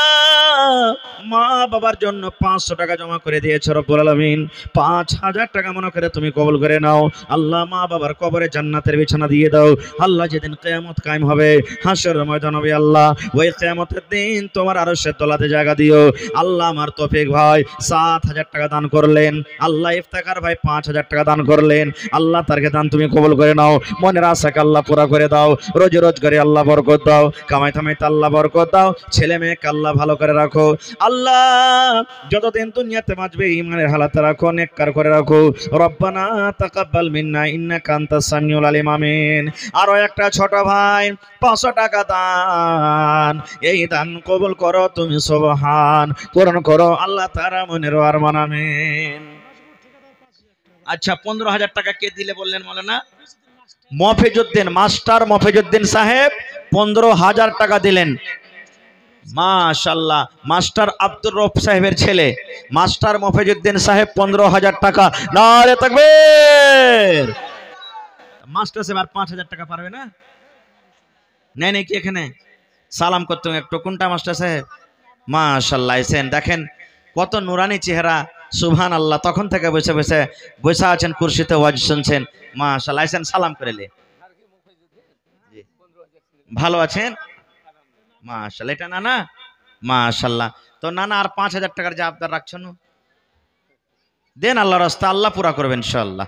মা বাবার জন্য 500 টাকা জমা করে দিয়েছে রব্বুল আলামিন। 5,000 টাকা মনে করে তুমি কবুল করে নাও। আল্লাহ মা বাবার কবরে জান্নাতের বিছানা দিয়ে দাও। আল্লাহ যেদিন কিয়ামত কায়েম হবে, হাসরের ময়দান হবে, আল্লাহ ওই কিয়ামতের দিন তোমার আরশের তলাতে জায়গা দিও। আল্লাহ আমার তৌফিক ভাই 7,000 টাকা দান করলেন, আল্লাহ ইফতেখার ভাই 5,000 টাকা দান করলেন। আল্লাহ তারকে দান তুমি কবুল করে নাও, মনের আশাকে আল্লাহ পুরা করে দাও, রোজ রোজগারে আল্লাহ বরকত দাও, কামাই থামাইতে আল্লাহ বরকত দাও, ছেলে মেয়েকে আল্লাহ ভালো করে রাখো। আল্লাহ যতদিন দুনিয়াতে বাঁচবে ঈমানের হালাতে রাখো, নেককার করে রাখো। রব্বানা তাকাব্বাল মিন্না ইন্নাকা আনতাস সামিউল আলিম, আমিন। আরো একটা ছোট ভাই 500 টাকা দান, এই দান কবুল করো তুমি, সুবহান, পূরণ করো আল্লাহ তাআলা মনের আরমান, আমিন। আচ্ছা 15,000 টাকা কে দিলে বললেন মাওলানা? মফিজউদ্দিন, মাস্টার মফিজউদ্দিন সাহেব 15,000 টাকা দিলেন, মাশাআল্লাহ। মাস্টার আব্দুর রউফ সাহেবের ছেলে মাস্টার মফিজউদ্দিন সাহেব 15,000 টাকা, নারে তাকবীর। মাস্টার সাহেব আর 5,000 টাকা পারবে না? নেই নাকি এখানে সালাম করতে একটু? কোনটা মাস্টার সাহেব? মাশাআল্লাহ, এসেন দেখেন কত নুরানি চেহারা, সুবহানাল্লাহ। তখন থেকে বসে বসে বসে আছেন কুরসিতে, ওয়াজ শুনছেন, মাশাআল্লাহ। এসেন সালাম করে লে। ভালো আছেন? মাশাআল্লাহ। এটা নানা, মাশাআল্লাহ। তো নানা আর 5,000 টাকার যে আবদার রাখছেন দেন, আল্লাহর রাস্তা আল্লাহ পুরা করবেন ইনশাআল্লাহ,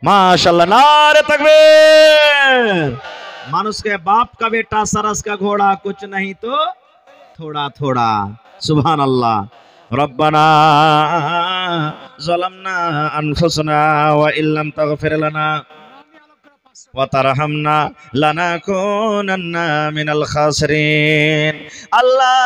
মাশাআল্লাহ। নারে তাকবীর। मानुष के बाप का बेटा सरस का घोड़ा, कुछ नहीं तो थोड़ा थोड़ा, सुभान अल्लाह। रब्बना ज़लमना अनफुसना व इल्लम तगफिर लना व तरहमना लनाकुनन्ना मिनल खासिरिन। আল্লাহ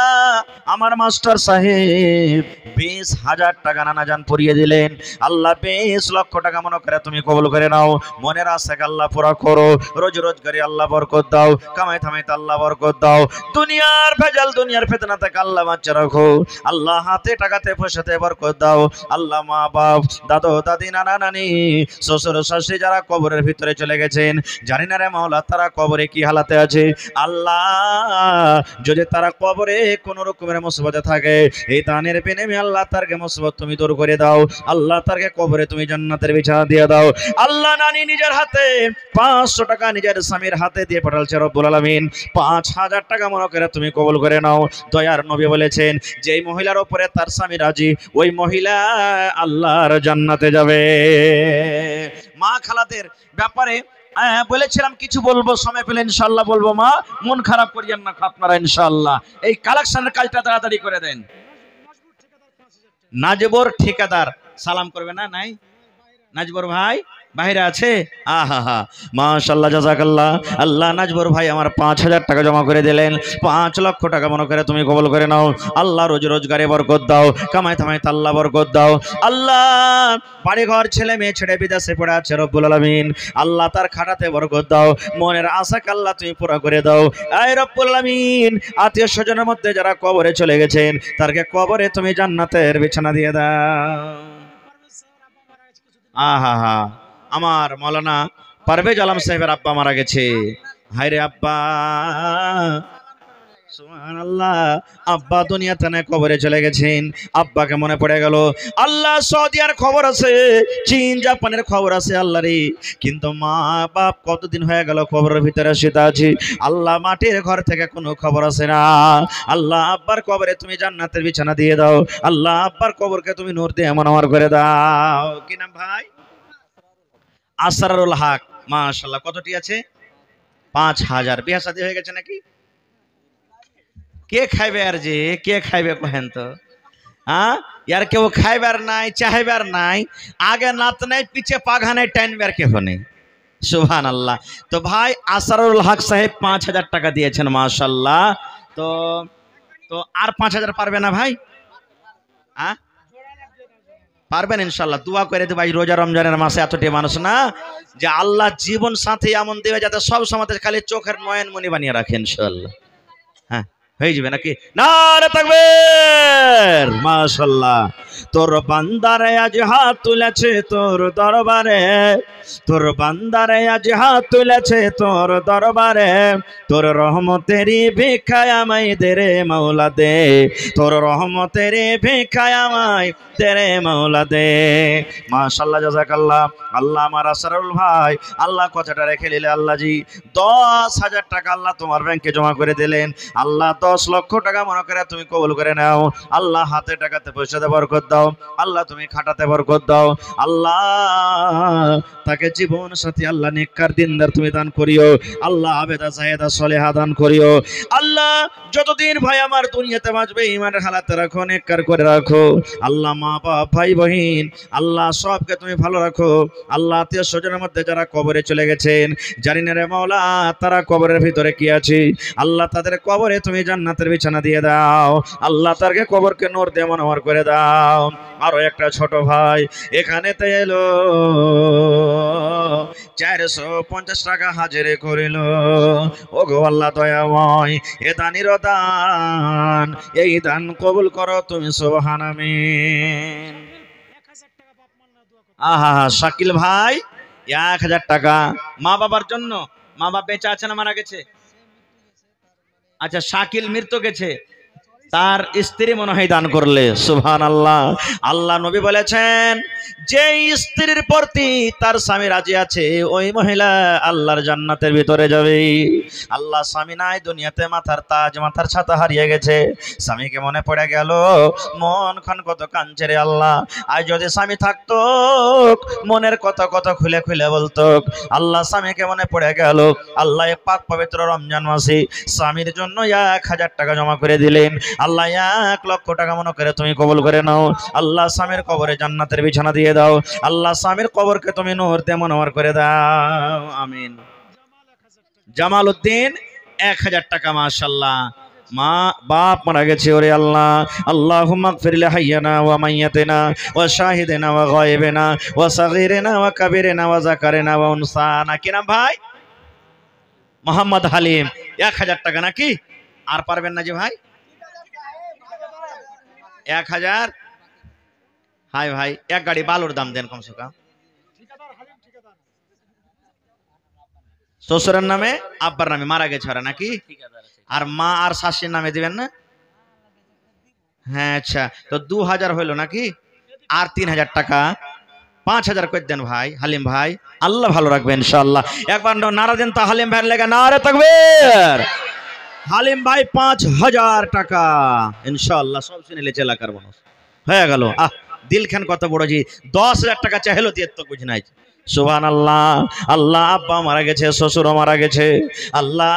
আমার মাস্টার সাহেব 20,000 টাকা নানা জান পরিয়ে দিলেন, আল্লাহ 20 লক্ষ টাকা মনে করে তুমি কবুল করে নাও, মনের আশাকে আল্লাহ পুরা করো, রোজ রোজগারে আল্লাহ বরকত দাও, কামাই থামাইতে আল্লাহ বরকত দাও, দুনিয়ার ভেজাল দুনিয়ার ফিতনা থেকে আল্লাহ বাঁচিয়ে রাখো, আল্লাহ হাতে টাকাতে পয়সাতে বরকত দাও। আল্লাহ মা বাপ দাদু দাদি নানা নানি শ্বশুর শাশুড়ি যারা কবরের ভিতরে চলে গেছেন, জানি না রে মাওলা তারা কবরে কি হালাতে আছে। আল্লাহ যদি তারা কবরে কোন রকমের মুসিবতে থাকে, এই দানের বিনিময়ে আল্লাহ তারকে মুসিবত তুমি দূর করে দাও। আল্লাহ তারকে কবরে তুমি জান্নাতের বিছানা দিয়ে দাও। আল্লাহ নানি নিজের হাতে 500 টাকা নিজের স্বামীর হাতে দিয়ে পাঠালছে রব্বুল আলামিন। 5000 টাকা মনে করে তুমি কবুল করে নাও। দয়ার নবী বলেছেন যেই মহিলার উপরে তার স্বামী রাজি, ওই মহিলা আল্লাহর জান্নাতে যাবে। মা খালাদের ব্যাপারে বলেছিলাম কিছু বলবো, সময় পেলে ইনশাআল্লাহ বলবো। মা মন খারাপ করিয়েন না আপনারা, ইনশাআল্লাহ এই কালেকশনের কাজটা তাড়াতাড়ি করে দেন। নাজবর ঠিকাদার সালাম করবে না? নাই নাজবর ভাই বাইরে আছে? আহা মাশাআল্লাহ জাযাকাল্লাহ। আল্লাহ নাজবর ভাই আমার 5000 টাকা জমা করে দিলেন। 5 লক্ষ টাকা মনে করে তুমি কবুল করে নাও। আল্লাহ রোজ রোজগারে বরকত দাও, কামাই থামাই আল্লাহ বরকত দাও। আল্লাহ বাড়ি ঘর ছেলে মেয়ে ছেড়ে বিদেশে পড়ে আছে রব্বুল আলামিন, আল্লাহ তার খাটাতে বরকত দাও, মনের আশাকে আল্লাহ তুমি পুরো করে দাও। আয় রব্বুল আলামিন আত্মীয় স্বজনের মধ্যে যারা কবরে চলে গেছেন তারকে কবরে তুমি জান্নাতের বিছানা দিয়ে দাও। আহা আমার মাওলানা পারভেজ আলম সাহেবের আব্বা মারা গেছে। হায়রে আব্বা, সুবহানাল্লাহ, আব্বা দুনিয়াতে না কবরে চলে গেছেন। আব্বাকে মনে পড়ে গেল। আল্লাহ সৌদিয়ার খবর আছে, চীন জাপানের খবর আছে আল্লাহ রে, কিন্তু মা বাপ কতদিন হয়ে গেল কবরের ভিতরে শুয়ে আছে। আল্লাহ মাটির ঘর থেকে কোনো খবর আছে না। আল্লাহ আব্বার কবরে তুমি জান্নাতের বিছানা দিয়ে দাও। আল্লাহ আব্বার কবরকে তুমি নূর দিয়ে মনোহর করে দাও। কি নাম ভাই? আসরারুল হক। মাশাআল্লাহ, কতটি আছে? 5000। বিয়ে শাদী হয়ে গেছে নাকি? কে খাইবে আর যে কে খাইবে কহেন তো? হ্যাঁ, यार কেউ খাইবার নাই, চাইবার নাই, আগে নাত নাই পিছে পাঘা নাই, টাইনবার কেউ নেই। সুবহানাল্লাহ। তো ভাই আসরারুল হক সাহেব 5000 টাকা দিয়েছেন, মাশাআল্লাহ। তো তো আর 5000 পারবে না ভাই? হ্যাঁ পারবেন ইনশাআল্লাহ। দোয়া করে দেব ভাই, রোজা রমজানের মাসে এতটি মানুষ না যে আল্লাহ জীবন সাথী এমন দেবে যাতে সব সময় খালি চোখের নয়নমণি বানিয়ে রাখে ইনশাআল্লাহ। হ্যাঁ হয়ে যাবে নাকি? নারে তাকবীর, মাশাআল্লাহ। তোর বান্দারে আজ হাত তুলেছে তোর দরবারে, তোর বান্দারে আজ হাত তুলেছে তোর দরবারে, তোর রহমতেরই ভিক্ষায় আমায় দে রে মাওলা দে, তোর রহমতেরই ভিক্ষায় আমায় দে রে মাওলা দে। মাশাআল্লাহ জাযাকাল্লাহ। আল্লাহ আমার আসরারুল ভাই আল্লাহ কথাটা রেখে নিলে আল্লাহ জি 10000 টাকা আল্লাহ তোমার ব্যাংকে জমা করে দিলেন। আল্লাহ 10 লক্ষ টাকা মনে করে তুমি কবুল করে নাও। আল্লাহ হাতে টাকাতে পয়সাতে বরকত দাও। আল্লাহ তুমি খাটাতে বরকত দাও। আল্লাহ তাকে জীবন সাথী আল্লাহ নেককার দিনদার তুমি দান করিও। আল্লাহ আবেদা জায়েদা সলেহা দান করিও। আল্লাহ যতদিন ভাই আমার দুনিয়াতে বাঁচবে ইমানের হালাতে রাখো, নেককার করে রাখো। আল্লাহ মা বাপ ভাই বহিন আল্লাহ সবকে তুমি ভালো রাখো। আল্লাহ আত্মীয় স্বজনের মধ্যে যারা কবরে চলে গেছেন জানি না রে মাওলা তারা কবরের ভিতরে কি আছে, আল্লাহ তাদের কবরে তুমি জান্নাতের বিছানা দিয়ে দাও। আল্লাহ তারকে কবরকে নূর দিয়ে মনোহর করে দাও। আরো একটা ছোট ভাই এখানেতে এলো 450 টাকা হাজিরে করিল। ও গো আল্লাহ দয়াময়, এ দানির দান, এই দান কবুল করো তুমি, সুবহান আমিন। আহা শাকিল ভাই 1000 টাকা মা বাবার জন্য। মা বাবা বেঁচে আছে না মারা গেছে? আচ্ছা শাকিল মৃত্যু গেছে, তার স্ত্রী মনে হয় দান করলে। সুবহানাল্লাহ। আল্লাহ নবী বলেছেন যে স্ত্রীর প্রতি তার স্বামী রাজি আছে ওই মহিলা আল্লাহর জান্নাতের ভিতরে যাবে। আল্লাহ স্বামী নাই দুনিয়াতে, মাথার তাজ মাথার ছাতা হারিয়ে গেছে, স্বামীকে মনে পড়ে গেল, মন খান কত কাঁদছে রে আল্লাহ। আজ যদি স্বামী থাকতো মনের কথা কত খুলে খুলে বলতো। আল্লাহ স্বামীকে মনে পড়ে গেল। আল্লাহ পাক পবিত্র রমজান মাসে স্বামীর জন্য 1000 টাকা জমা করে দিলেন। আল্লাহ 1 লক্ষ টাকা মনে করে তুমি কবুল করে নাও। আল্লাহ স্বামীর কবরে জান্নাতের বিছানা দিয়ে দাও। আল্লাহ স্বামীর কবরকে তুমি নূর দিয়ে মনোহর করে দাও। আমিন। জামাল উদ্দিন 1000 টাকা। মাশাআল্লাহ। মা বাপ মারা গেছে ওরে আল্লাহ। আল্লাহুম্মা গফির লিহাইয়িনা ওয়া মাইয়িতিনা ওয়া শাহিদিনা ওয়া গায়বিনা ওয়া সাগীরিনা ওয়া কাবীরিনা ওয়া যাকারিনা ওয়া উনসানা। কি নাম ভাই? মোহাম্মদ হালিম। 1000 টাকা নাকি? আর পারবেন না যে ভাই? 1000। হাই ভাই এক গাড়ি বালুর দাম দেন কমসে কম। শ্বশুরের নামে আব্বার নামে মারা গেছে ওরা নাকি? আর মা আর শাশুড়ির নামে দিবেন না? হ্যাঁ আচ্ছা, তো 2000 হইলো নাকি? আর 3000 টাকা 5000 করে দেন ভাই হালিম ভাই, আল্লাহ ভালো রাখবেন ইনশাআল্লাহ। একবার নারা দেন তো হালিম ভাইয়ের লেগে, নারে তাকবীর। হালিম ভাই 5000 টাকা ইনশাআল্লাহ, সব শুনে লেছে এলাকার মানুষ হয়ে গেল। দিল খান কত বড় জি, 10000 টাকা চাইলো দিয়ে তো বুঝ নাই। সুবহানাল্লাহ। আল্লাহ আব্বা মারা গেছে, শ্বশুরও মারা গেছে, আল্লাহ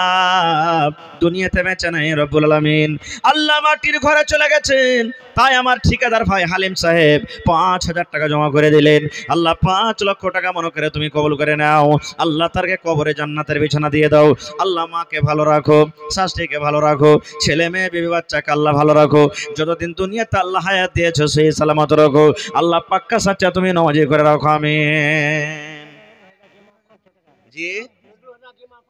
দুনিয়াতে বেঁচে নাই রব্বুল আলামিন। আল্লাহ মাটির ঘরে চলে গেছেন, তাই আমার ঠিকাদার ভাই হালিম সাহেব 5000 টাকা জমা করে দিলেন। আল্লাহ 5 লক্ষ টাকা মনে করে তুমি কবুল করে নাও। আল্লাহ তারকে কবরে জান্নাতের বিছানা দিয়ে দাও। আল্লাহ মাকে ভালো রাখো, শাশুড়িকে ভালো রাখো, ছেলে মেয়ে বিবি বাচ্চাকে আল্লাহ ভালো রাখো। যতদিন দুনিয়াতে আল্লাহ হায়াত দিয়েছো সেই সালামত রাখো। আল্লাহ পাক্কা সাচ্চা তুমি নামাজি করে রাখো, আমিন। জি,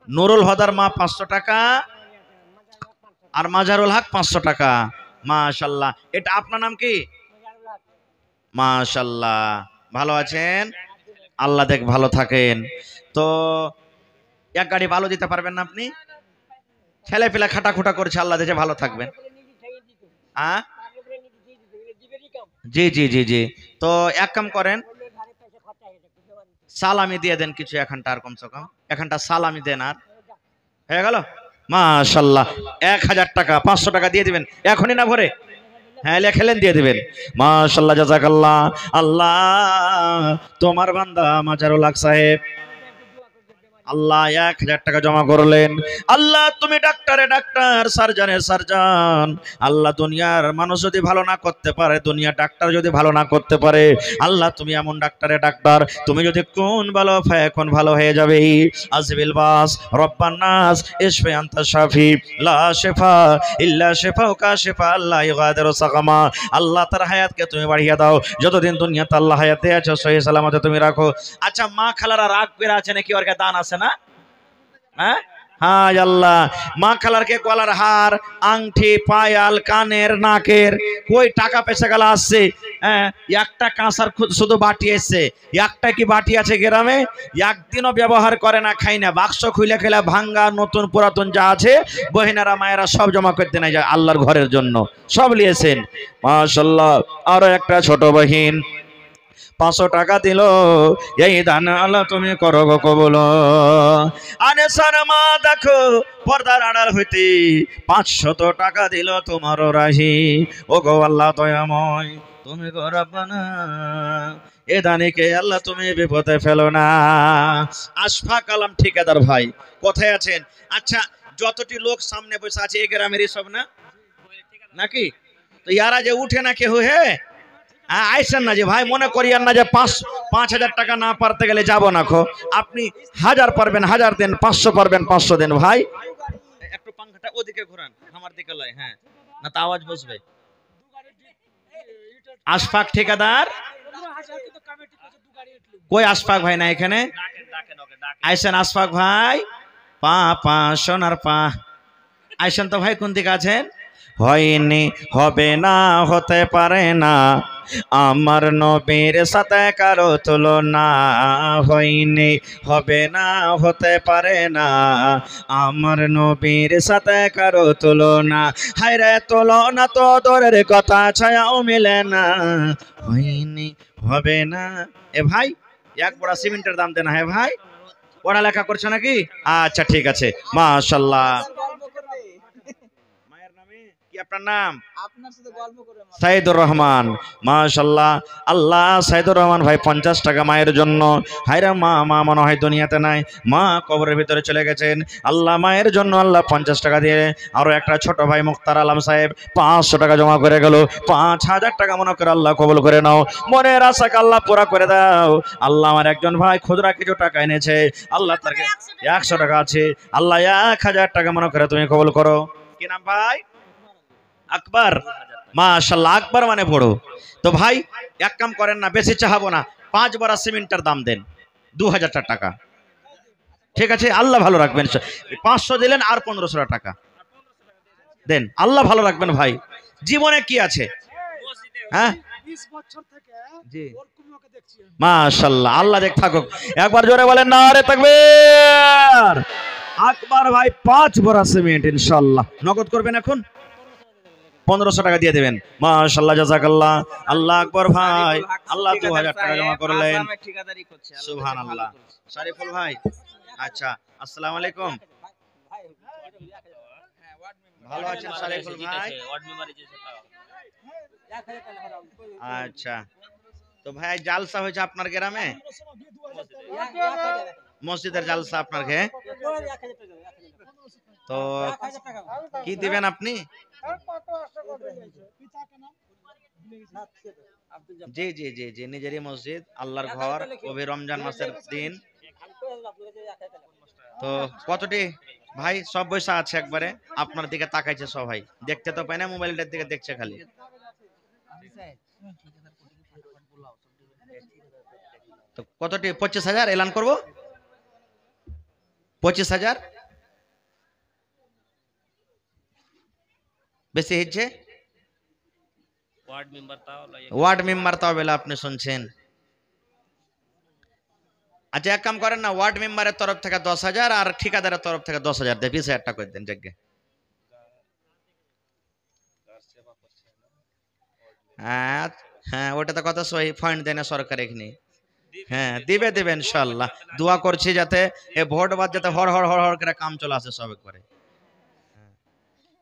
নুরুল হদার মা 500 টাকা আর মাজারুল হক 500 টাকা। মাশাআল্লাহ। এটা আপনার নাম কি? মাশাআল্লাহ, ভালো আছেন? আল্লাহ দেখ ভালো থাকেন। তো এক গাড়ি ভালো দিতে পারবেন না আপনি? ছেলে পেলে খাটাখুটা করছে, আল্লাহ দেখে ভালো থাকবেন। জি জি জি জি, তো এক কাম করেন, সালামি দিয়ে দেন কিছু এখানটা, আর কমসে কম এখানটা সালামি দেন। আর হয়ে গেল মাশাআল্লাহ। 1000 টাকা 500 টাকা দিয়ে দিবেন এখনই না ভরে? হ্যাঁ লেখেলেন দিয়ে দিবেন। মাশাআল্লাহ, জাযাকাল্লাহ। আল্লাহ তোমার বান্দা মাজারুল হক সাহেব আল্লাহ 1000 টাকা জমা করলেন। আল্লাহ তুমি ডাক্তারে ডাক্তার, সার্জনের সার্জন। আল্লাহ দুনিয়ার মানুষ যদি ভালো না করতে পারে, দুনিয়া ডাক্তার যদি ভালো না করতে পারে, আল্লাহ তুমি এমন ডাক্তারে ডাক্তার, তুমি যদি কোন ভালো এখন ভালো হয়ে যাবে। আজবিল বাস রব্বান নাস ইশফি আনতা শাফি লা শিফা ইল্লা শিফাউকা শিফা আল্লাহ ইগাদিরু সাকামা। আল্লাহ তার হায়াতকে তুমি বাড়িয়ে দাও, যতদিন দুনিয়াতে আল্লাহ হায়াত দিয়েছো সহি সালামতে তুমি রাখো। আচ্ছা, মা খালারা রাগ করে আছে নাকি? ওর দান আছে না? হ্যাঁ হ্যাঁ আল্লাহ, মা খালারকে গলার হার, আংটি, পায়াল, কানের, নাকের কই টাকা পয়সা গেলা আসছে? হ্যাঁ, একটা কাঁসার শুধু বাটি এসছে, একটা কি বাটি আছে গ্রামে? একদিনও ব্যবহার করে না, খাই না। বাক্স খুলে খেলে ভাঙ্গা নতুন পুরাতন যা আছে বহিনারা মায়েরা সব জমা করতে নাই যায় আল্লাহর ঘরের জন্য, সব নিয়েছেন মাশাআল্লাহ। আরো একটা ছোট বহিন 500 টাকা দিল, এই দান আল্লাহ তুমি করো গো কবুল। আনেসার মা দেখো পর্দার আড়াল হইতে 500 টাকা দিল তোমারও রাহি। ও গো আল্লাহ দয়াময়, তুমি গো রব্বানা, এ দানিকে আল্লাহ তুমি বিপদে ফেলো না। আশফাক আলম ঠিকাদার ভাই কোথায় আছেন? আচ্ছা, যতটি লোক সামনে বসে আছে এই গ্রামেরই সব না নাকি? তো ইয়ারা যে উঠে না কেউ, হে আইসেন না যে ভাই, মনে করিয়েন না যে 5,000 টাকা না পারতে গেলে যাবো না। খো আপনি 1000 পারবেন 1000 দেন, 500 পারবেন 500 দেন। ভাই একটু পাংখাটা ওদিকে ঘোরান, আমার দিকে লয়, হ্যাঁ না তো আওয়াজ বসবে। আশফাক ঠিকাদার কই? আশফাক ভাই না এখানে? আইসেন আশফাক ভাই, পা পা সোনার পা, আইসেন তো ভাই। কোন দিকে আছেন? হয়নি, হবে না, হতে পারে না, আমার নবীর সাথে কারো তুলনা। হয়নি, হবে না, হতে পারে না, আমার নবীর সাথে কারো তুলনা। হায়রে তুলনা তো দূরের কথা, ছায়াও মিলে না। হয়নি, হবে না। এ ভাই এক বড় সিমেন্টের দাম দেনা। হ্যাঁ ভাই, পড়ালেখা করছো নাকি? আচ্ছা ঠিক আছে, মাশাআল্লাহ। আপনার নাম? সাইদুর রহমান। মাশাআল্লাহ, আল্লাহ সাইদুর রহমান ভাই 50 টাকা মায়ের জন্য। হায়রা মা মনে হয় দুনিয়াতে নাই, মা কবরের ভিতরে চলে গেছেন। আল্লাহ মায়ের জন্য আল্লাহ 50 টাকা দিয়ে। আরো একটা ছোট ভাই মুক্তার আলম সাহেব 500 টাকা জমা করে গেল। 5000 টাকা মনে করে আল্লাহ কবুল করে নাও, মনের আশাকে আল্লাহ পুরা করে দাও। আল্লাহ আমার একজন ভাই খুচরা কিছু টাকা এনেছে, আল্লাহ তার 100 টাকা আছে, আল্লাহ 1000 টাকা মনে করে তুমি কবুল করো। কি নাম ভাই? আকবর। মাশাআল্লাহ, আকবর মানে বড়। তো ভাই এক কাম করেন না, বেশি চাহাবো না, 5 বড়া সিমেন্টের দাম দেন 2000 টাকা। ঠিক আছে, আল্লাহ ভালো রাখবেন। 500 দিলেন আর 1500 টাকা দেন, আল্লাহ ভালো রাখবেন ভাই। জীবনে কি আছে? হ্যাঁ জি মাশাআল্লাহ, আল্লাহ দেখ থাকুক। একবার জোরে বলেন নারে তাকবীর। আকবর ভাই 5 বড়া সিমেন্ট ইনশাআল্লাহ নগদ করবেন, এখন 1500 টাকা দিয়ে দেবেন। মাশাআল্লাহ জাযাকাল্লাহ। আল্লাহ আকবর ভাই, আল্লাহ 2000 টাকা জমা করলেন। সুবহানাল্লাহ। শরীফুল ভাই, আচ্ছা আসসালামু আলাইকুম, ভালো আছেন শরীফুল ভাই? আচ্ছা, তো ভাই জালসা হয়েছে আপনার গ্রামে, মসজিদের জালসা আপনার ঘরে, তো কি দিবেন আপনি? জি জি জি জি, নিজেরই মসজিদ, আল্লাহর ঘর, কবি রমজান মাসের দিন। তো কতটি ভাই? সব বৈশা আছে একবারে আপনার দিকে তাকাইছে সবাই, দেখতে তো পায় না, মোবাইলটার দিকে দেখছে খালি। তো কতটি? 25,000 এলান করব। 25,000 বেশি হচ্ছে। ওয়ার্ড মেম্বার তাও বেলা আপনি শুনছেন। আচ্ছা এক কাম করেন না, ওয়ার্ড মেম্বারের তরফ থেকে 10,000 আর ঠিকাদারের তরফ থেকে 10,000 দিয়ে 20,000 টাকা করে দেন জায়গা। হ্যাঁ হ্যাঁ, ওটা তো কথা সহি, ফান্ড দেয় না সরকার এখানে। হ্যাঁ দিবে দিবে ইনশাআল্লাহ, দোয়া করছি যাতে এ ভোট বাদ যাতে হর হর হর হর করে কাম চলে আসে সব একবারে।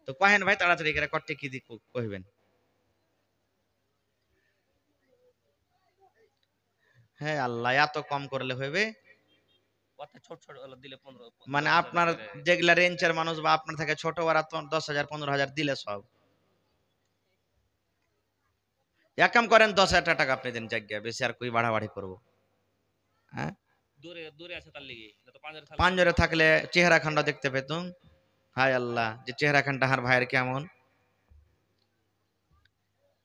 তো কহেন ভাই তাড়াতাড়ি করে কটে কি দিক কইবেন। হ্যাঁ আল্লাহ, এত কম করলে হইবে? মানে আপনার যেগুলা রেঞ্জের মানুষ বা আপনার থেকে ছোট, ওরা 10,000 15,000 দিলে সব। এক কাম করেন 10,000 টাকা আপনি দেন জায়গা, বেশি আর কই বাড়াবাড়ি করবো। হ্যাঁ পাঞ্জরে থাকলে চেহারা খান্ডা দেখতে পেতুম। হায় আল্লাহ, যে চেহারা খান্ডা হার ভাইয়ের কেমন।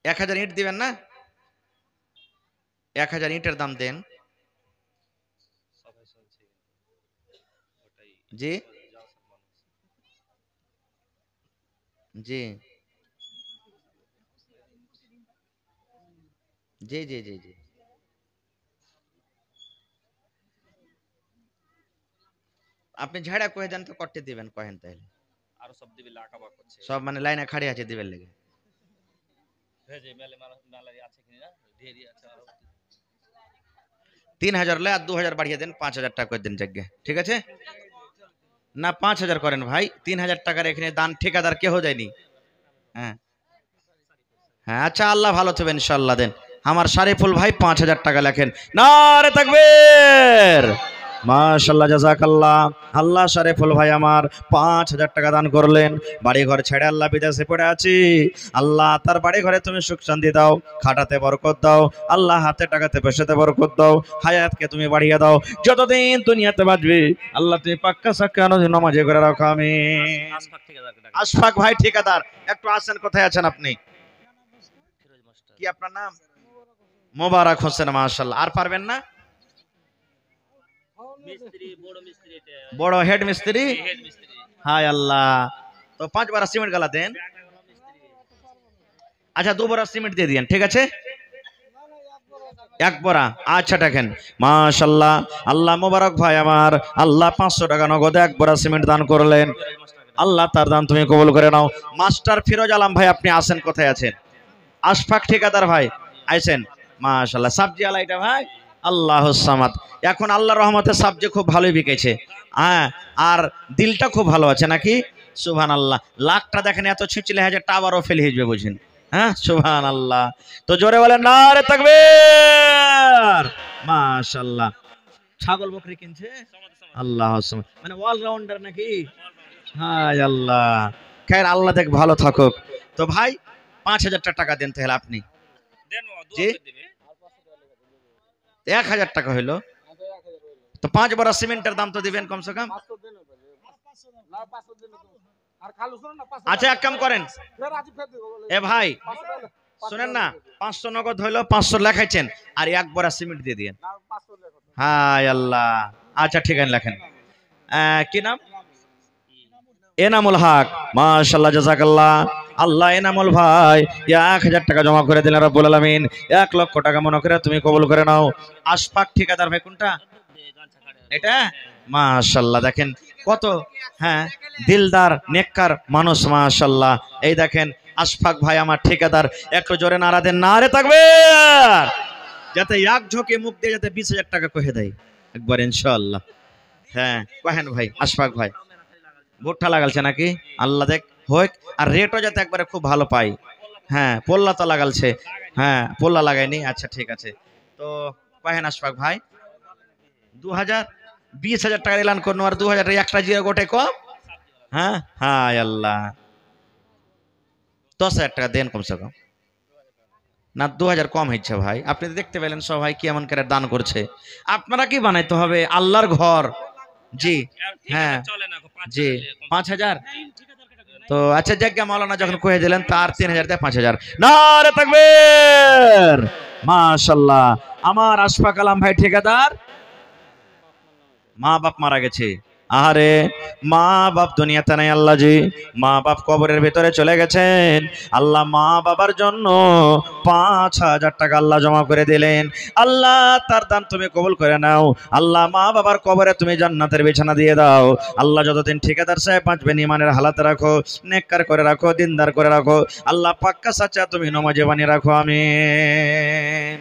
1000 ইট দিবেন না? 1000 ইটের দাম দেন। জি জি জি জি জি জি, আপনি ঝাড়া কয়ে দেন তো কটে দিবেন কহেন তাইলে। আর সব দিবে লাকাবা করছে, সব মানে লাইনে খাড়ি আছে দিবেন লাগে। ভেজে মেলে মেলারি আছে কিনা ঢেরি আছে। আর 3,000 লে আর 2,000 বাড়িয়ে দেন, 5,000 টাকা করে দেন জায়গা, ঠিক আছে? না 5,000 করেন ভাই, 3,000 টাকার এখানে দান ঠিকাদার কেহ দেয়নি। হ্যাঁ হ্যাঁ আচ্ছা, আল্লাহ ভালো থাকবেন ইনশাআল্লাহ। দেন আমার শরীফুল ভাই 5,000 টাকা লেখেন। নারে তাকবীর, মাশাআল্লাহ জাযাকাল্লাহ। আল্লাহ শরীফুল ভাই আমার 5,000 টাকা দান করলেন। বাড়ি ঘর ছেড়ে আল্লাহ বিদেশে পড়ে আছি, আল্লাহ তার বাড়ি ঘরে তুমি সুখ শান্তি দাও, খাটাতে বরকত দাও আল্লাহ, হাতে টাকাতে পয়সাতে বরকত দাও, হায়াতকে তুমি বাড়িয়ে দাও, যতদিন দুনিয়াতে বাঁচবে আল্লাহ তুমি পাক্কা সাক্কা নামাজে করে রাখো আমিন। আশফাক ভাই ঠিকাদার, একটু আসেন, কোথায় আছেন আপনি? কি আপনার নাম? মোবারক হোসেন, মাশাআল্লাহ। আর পারবেন না? বড় হেড মিস্ত্রি, হায় আল্লাহ। তো 5 বড়া সিমেন্ট গালা দেন। আচ্ছা 2 বড়া সিমেন্ট দিয়ে দিন, ঠিক আছে? 1 বড়া, আচ্ছা দেখেন মাশাআল্লাহ। আল্লাহ মোবারক ভাই আমার, আল্লাহ 500 টাকা নগদ 1 বড়া সিমেন্ট দান করলেন, আল্লাহ তার দান তুমি কবুল করে নাও। মাস্টার ফিরোজ আলম ভাই আপনি আছেন, কোথায় আছেন? আশফাক ঠিকাদার ভাই আইছেন, মাশাআল্লাহ। সবজি আলা এটা ভাই, আল্লাহুস সামাদ। এখন আল্লাহর রহমতে সবজি খুব ভালোই বিকেছে, হ্যাঁ, আর দিলটা খুব ভালো আছে নাকি? সুবহানাল্লাহ। লাখটা দেখেন এত ছিঁচলে হাজার টাবারও ফেল হয়ে যাবে বুঝেন। হ্যাঁ সুবহানাল্লাহ। তো জোরে বলেন নারে তাকবীর, মাশাআল্লাহ। ছাগল বকরি কিনছে, আল্লাহুস সামাদ, মানে অলরাউন্ডার নাকি? হায় আল্লাহ, খায়ের আল্লাহ দেখ ভালো থাকুক। তো ভাই 5,000 টাকা দেন তাহলে আপনি। জি 1,000 টাকা হইলো, তো 5 বড়া সিমেন্টের দাম তো দিবেন কমসে কম। আচ্ছা এক কাম করেন এ ভাই, শুনেন না, 500 নগদ হইলো, 500 লেখাইছেন, আর 1 বড়া সিমেন্ট দিয়ে দিয়েন। হায় আল্লাহ, আচ্ছা ঠিক আছে লেখেন। কি নাম? এনামুল হক, মাশাআল্লাহ জাযাকাল্লাহ। আল্লাহ এনামুল ভাই 1000 টাকা জমা করে দিলেন রব্বুল আলামিন। 1 লক্ষ টাকা মনে করে তুমি কবুল করে নাও। আশফাক ঠিকাদার ভাই কোনটা এটা? মাশাআল্লাহ দেখেন কত হ্যাঁ দিলদার নেককার মানুষ মাশাআল্লাহ। এই দেখেন আশফাক ভাই আমার ঠিকাদার, একটু জোরে নারা দেন, নারে তাকবীর, যাতে এক ঝোঁকে মুখ দিয়ে যাতে 20,000 টাকা কহে দেয় একবার ইনশাআল্লাহ। হ্যাঁ কহেন ভাই আশফাক ভাই ভুট্টা লাগালছে নাকি? আল্লাহ দেখ হোক, আর রেটও যাতে একবারে খুব ভালো পাই। হ্যাঁ পোল্লা তো লাগালছে, হ্যাঁ পোল্লা লাগাইনি, আচ্ছা ঠিক আছে। তো কহেন আশফাক ভাই 2000 20,000 টাকা এলান করুন, আর 2000 একটা জিরো গোটে কম। হ্যাঁ হ্যাঁ আল্লাহ 10,000 টাকা দেন কমসে কম। না 2000 কম হচ্ছে ভাই, আপনি তো দেখতে পেলেন সবাই কি এমন করে দান করছে। আপনারা কি বানাইতে হবে আল্লাহর ঘর। জি হ্যাঁ জি 5,000। তো আচ্ছা জায়গা মাওলানা যখন কয়ে দিলেন তার 3,000 দেয় 5,000। নারে তাকবীর মাশাআল্লাহ। আমার আশফাক আলম ভাই ঠিকাদার মা বাপ মারা গেছে। আরে মা বাপ দুনিয়াতে নাই আল্লাহ জি, মা বাপ কবরের ভিতরে চলে গেছেন। আল্লাহ মা বাবার জন্য 5,000 টাকা আল্লাহ জমা করে দিলেন। আল্লাহ তার দান তুমি কবুল করে নাও। আল্লাহ মা বাবার কবরে তুমি জান্নাতের বিছানা দিয়ে দাও। আল্লাহ যতদিন ঠিকাদার সাহেব বাঁচবেন ইমানের হালাতে রাখো, নেককার করে রাখো, দিনদার করে রাখো। আল্লাহ পাক্কা সাচ্চা তুমি নমাজে বানিয়ে রাখো, আমিন।